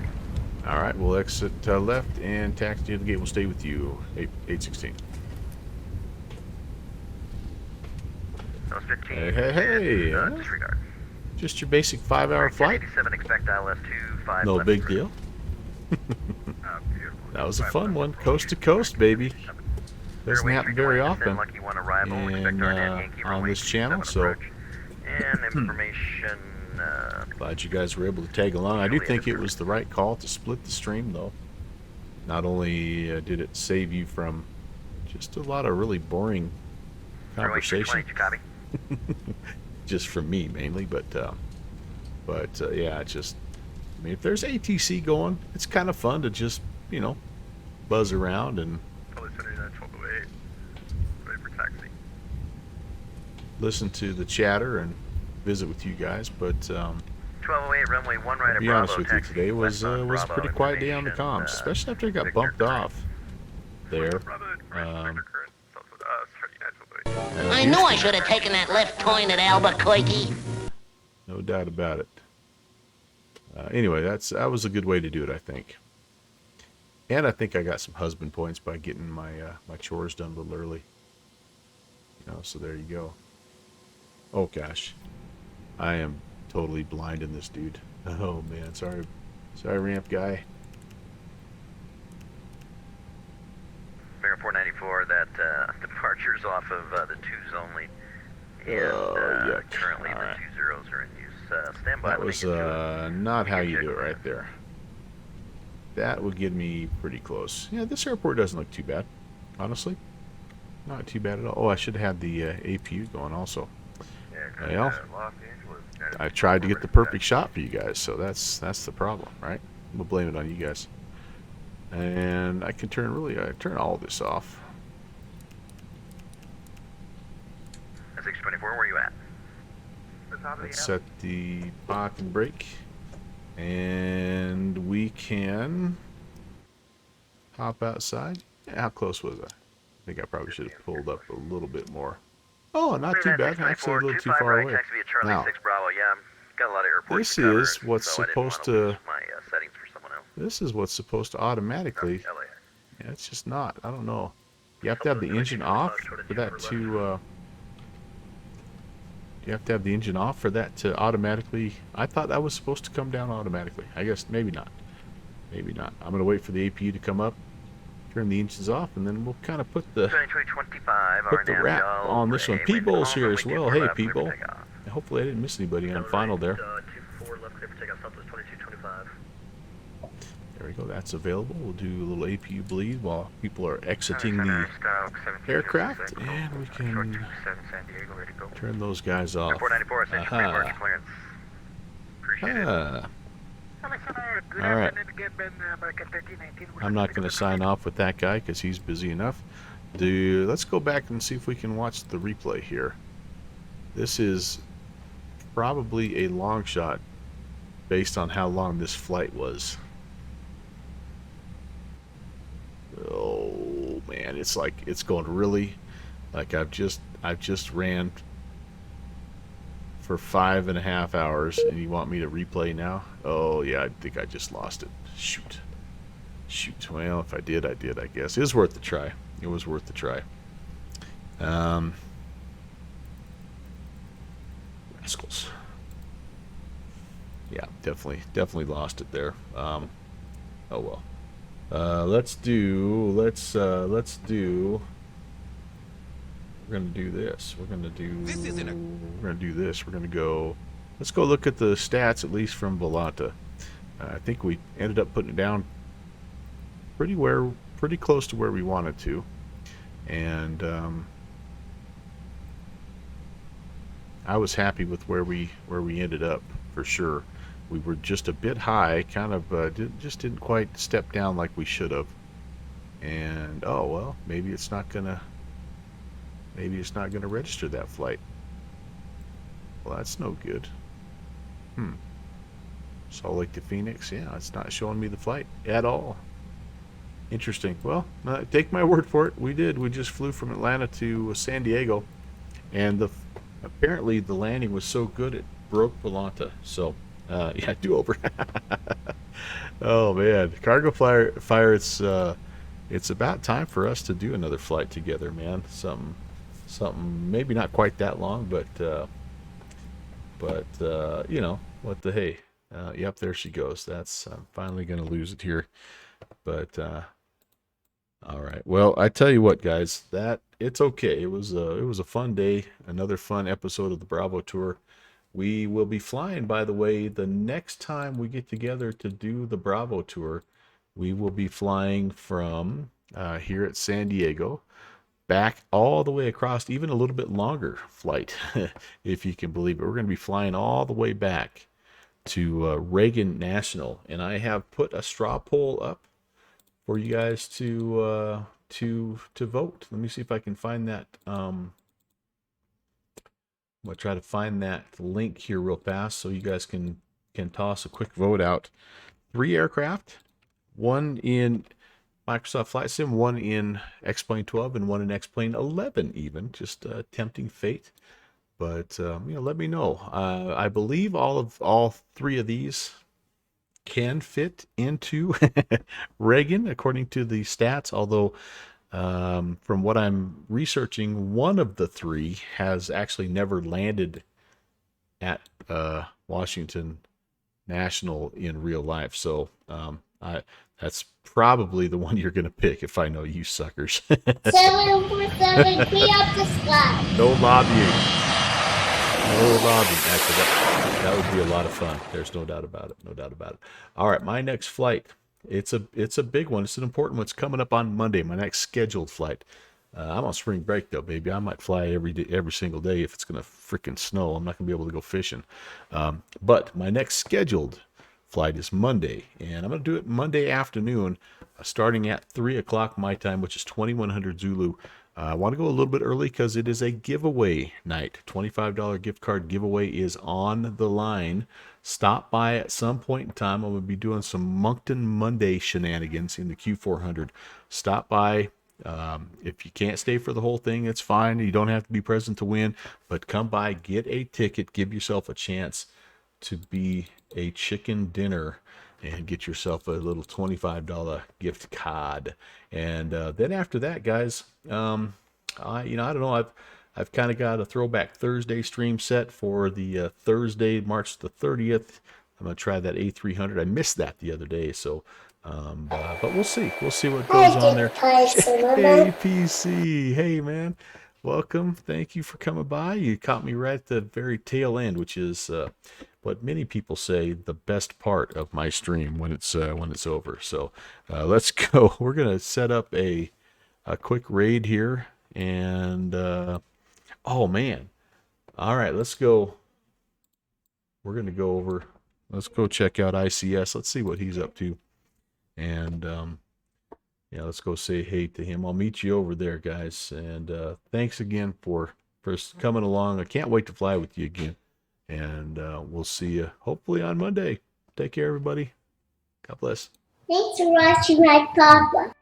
Speaker 1: Alright, we'll exit left and taxi to the gate will stay with you. 816.
Speaker 3: That was 15.
Speaker 1: Hey.
Speaker 3: Disregard.
Speaker 1: Just your basic 5-hour flight.
Speaker 3: 87, expect ILS 25.
Speaker 1: No
Speaker 3: left
Speaker 1: big
Speaker 3: approach.
Speaker 1: deal.
Speaker 3: Beautiful.
Speaker 1: That was a fun one. Coast to coast, baby. Doesn't happen very often.
Speaker 3: Lucky one arrival.
Speaker 1: And on this channel, so
Speaker 3: And information,
Speaker 1: Glad you guys were able to tag along. I do think it was the right call to split the stream, though. Not only did it save you from just a lot of really boring conversation,
Speaker 3: copy.
Speaker 1: just from me mainly, but yeah, it's just, I mean, if there's ATC going, it's kind of fun to just, you know, buzz around and
Speaker 4: Police 79, 1208. Ready for taxi.
Speaker 1: listen to the chatter and visit with you guys. But
Speaker 3: 1208, runway 1 right
Speaker 1: to
Speaker 3: at
Speaker 1: be
Speaker 3: Bravo,
Speaker 1: honest with you,
Speaker 3: taxi
Speaker 1: today was
Speaker 3: west on
Speaker 1: a
Speaker 3: Bravo,
Speaker 1: pretty quiet day on the
Speaker 3: information,
Speaker 1: comms, especially after I got
Speaker 3: Victor
Speaker 1: bumped
Speaker 3: current.
Speaker 1: off there.
Speaker 4: Bravo, information, Victor current. South with us, 39, 1208.
Speaker 1: And
Speaker 9: I knew I should have taken that left turn at Albuquerque.
Speaker 1: no doubt about it. Anyway, that was a good way to do it, I think. And I think I got some husband points by getting my my chores done a little early. You know, so there you go. Oh gosh, I am totally blind in this, dude. Oh man, sorry, ramp guy.
Speaker 3: American 494, that departures off of the 2s only. And
Speaker 1: yuck.
Speaker 3: currently
Speaker 1: All
Speaker 3: the
Speaker 1: right.
Speaker 3: 2 zeros are in use. Stand by.
Speaker 1: That
Speaker 3: let me
Speaker 1: was
Speaker 3: get to it.
Speaker 1: not how you
Speaker 3: check
Speaker 1: do it
Speaker 3: on
Speaker 1: right there. That would get me pretty close. Yeah, this airport doesn't look too bad, honestly. Not too bad at all. Oh, I should have the APU going also. Well, I tried to get the perfect shot for you guys, so that's the problem, right? We'll blame it on you guys. And I can turn all this off.
Speaker 3: 624, where are you at?
Speaker 1: Let's set the park and brake, and we can hop outside. Yeah, how close was I? I think I probably should have pulled up a little bit more. Oh, not too bad. Actually, a little too far away.
Speaker 3: Taxi via Charlie
Speaker 1: Now,
Speaker 3: 6 Bravo. Yeah, got a lot of airports
Speaker 1: this
Speaker 3: to cover,
Speaker 1: is what's
Speaker 3: so I didn't
Speaker 1: supposed
Speaker 3: wanna
Speaker 1: to.
Speaker 3: lose my settings for someone else.
Speaker 1: This is what's supposed to automatically. Yeah, it's just not. I don't know. You have to have the engine off for that to. You have to have the engine off for that to automatically. I thought that was supposed to come down automatically. I guess maybe not. Maybe not. I'm gonna wait for the APU to come up, turn the engines off, and then we'll kind of put the
Speaker 3: 2225,
Speaker 1: put the wrap on this one. P-Bowl's here as well. Hey, P-Bowl. Hopefully I didn't miss anybody on final there.
Speaker 3: 24 left clear for takeoff, Southwest 2225.
Speaker 1: There we go. That's available. We'll do a little APU bleed while people are exiting the aircraft, and we can turn those guys off.
Speaker 3: 494, Central
Speaker 1: Aha.
Speaker 3: Departure clearance. Appreciate it.
Speaker 1: Ah. All right. I'm not going to sign off with that guy because he's busy enough. Let's go back and see if we can watch the replay here. This is probably a long shot based on how long this flight was. Oh man, it's like it's going really like I've just ran for 5.5 hours and you want me to replay now? Oh yeah, I think I just lost it. Shoot. Well, if I did, I did, I guess. It was worth the try. It was worth the try. Rascals. Yeah, definitely lost it there. Oh well. Let's do. We're gonna do this. We're gonna do this. We're gonna go. Let's go look at the stats, at least from Volanta. I think we ended up putting it down pretty close to where we wanted to, and I was happy with where we ended up for sure. We were just a bit high, kind of just didn't quite step down like we should have. And oh well, maybe it's not gonna register that flight. Well, that's no good. Salt Lake to Phoenix, yeah, it's not showing me the flight at all. Interesting. Well, take my word for it. We did. We just flew from Atlanta to San Diego, and apparently the landing was so good it broke Volanta. So. Yeah, do over. Oh man, Cargo Fire. It's about time for us to do another flight together, man. Something maybe not quite that long, but you know what the hey. Yep, there she goes. I'm finally gonna lose it here, but all right. Well, I tell you what, guys, that it's okay. It was a fun day, another fun episode of the Bravo Tour. we will be flying, by the way, the next time we get together to do the Bravo tour. We will be flying from here at San Diego back all the way across, even a little bit longer flight, if you can believe it. We're going to be flying all the way back to Reagan National, and I have put a straw poll up for you guys to vote. Let me see if I can find that. I'm gonna try to find that link here real fast so you guys can toss a quick vote out. 3 aircraft, one in Microsoft Flight Sim, one in X-Plane 12, and one in X-Plane 11 even. Just tempting fate. But, let me know. I believe all 3 of these can fit into Reagan, according to the stats, although from what I'm researching, one of the 3 has actually never landed at Washington National in real life. So that's probably the one you're going to pick if I know you suckers.
Speaker 2: 747, free up the sky.
Speaker 1: No lobbying. No lobbying. Actually, that would be a lot of fun. There's no doubt about it. No doubt about it. All right, my next flight. It's a big one. It's an important one. It's coming up on Monday. My next scheduled flight. I'm on spring break though, baby. I might fly every single day if it's gonna freaking snow. I'm not gonna be able to go fishing. But my next scheduled flight is Monday, and I'm gonna do it Monday afternoon, starting at 3 o'clock my time, which is 2100 Zulu. I want to go a little bit early because it is a giveaway night. $25 gift card giveaway is on the line. Stop by at some point in time. I'm going to be doing some Moncton Monday shenanigans in the Q400. Stop by. If you can't stay for the whole thing, it's fine. You don't have to be present to win, but come by, get a ticket, give yourself a chance to be a chicken dinner and get yourself a little $25 gift card. And then after that, guys, I don't know. I've kind of got a throwback Thursday stream set for the Thursday, March the 30th. I'm gonna try that A300. I missed that the other day, so but we'll see. We'll see what goes on there. Hey, PC. Hey, man. Welcome. Thank you for coming by. You caught me right at the very tail end, which is what many people say the best part of my stream when it's over. So let's go. We're gonna set up a quick raid here, and oh man, all right, let's go. We're gonna go over. Let's go check out ICS. Let's see what he's up to, and yeah, let's go say hey to him. I'll meet you over there, guys. And thanks again for coming along. I can't wait to fly with you again. And we'll see you hopefully on Monday. Take care, everybody. God bless.
Speaker 2: Thanks for watching my papa.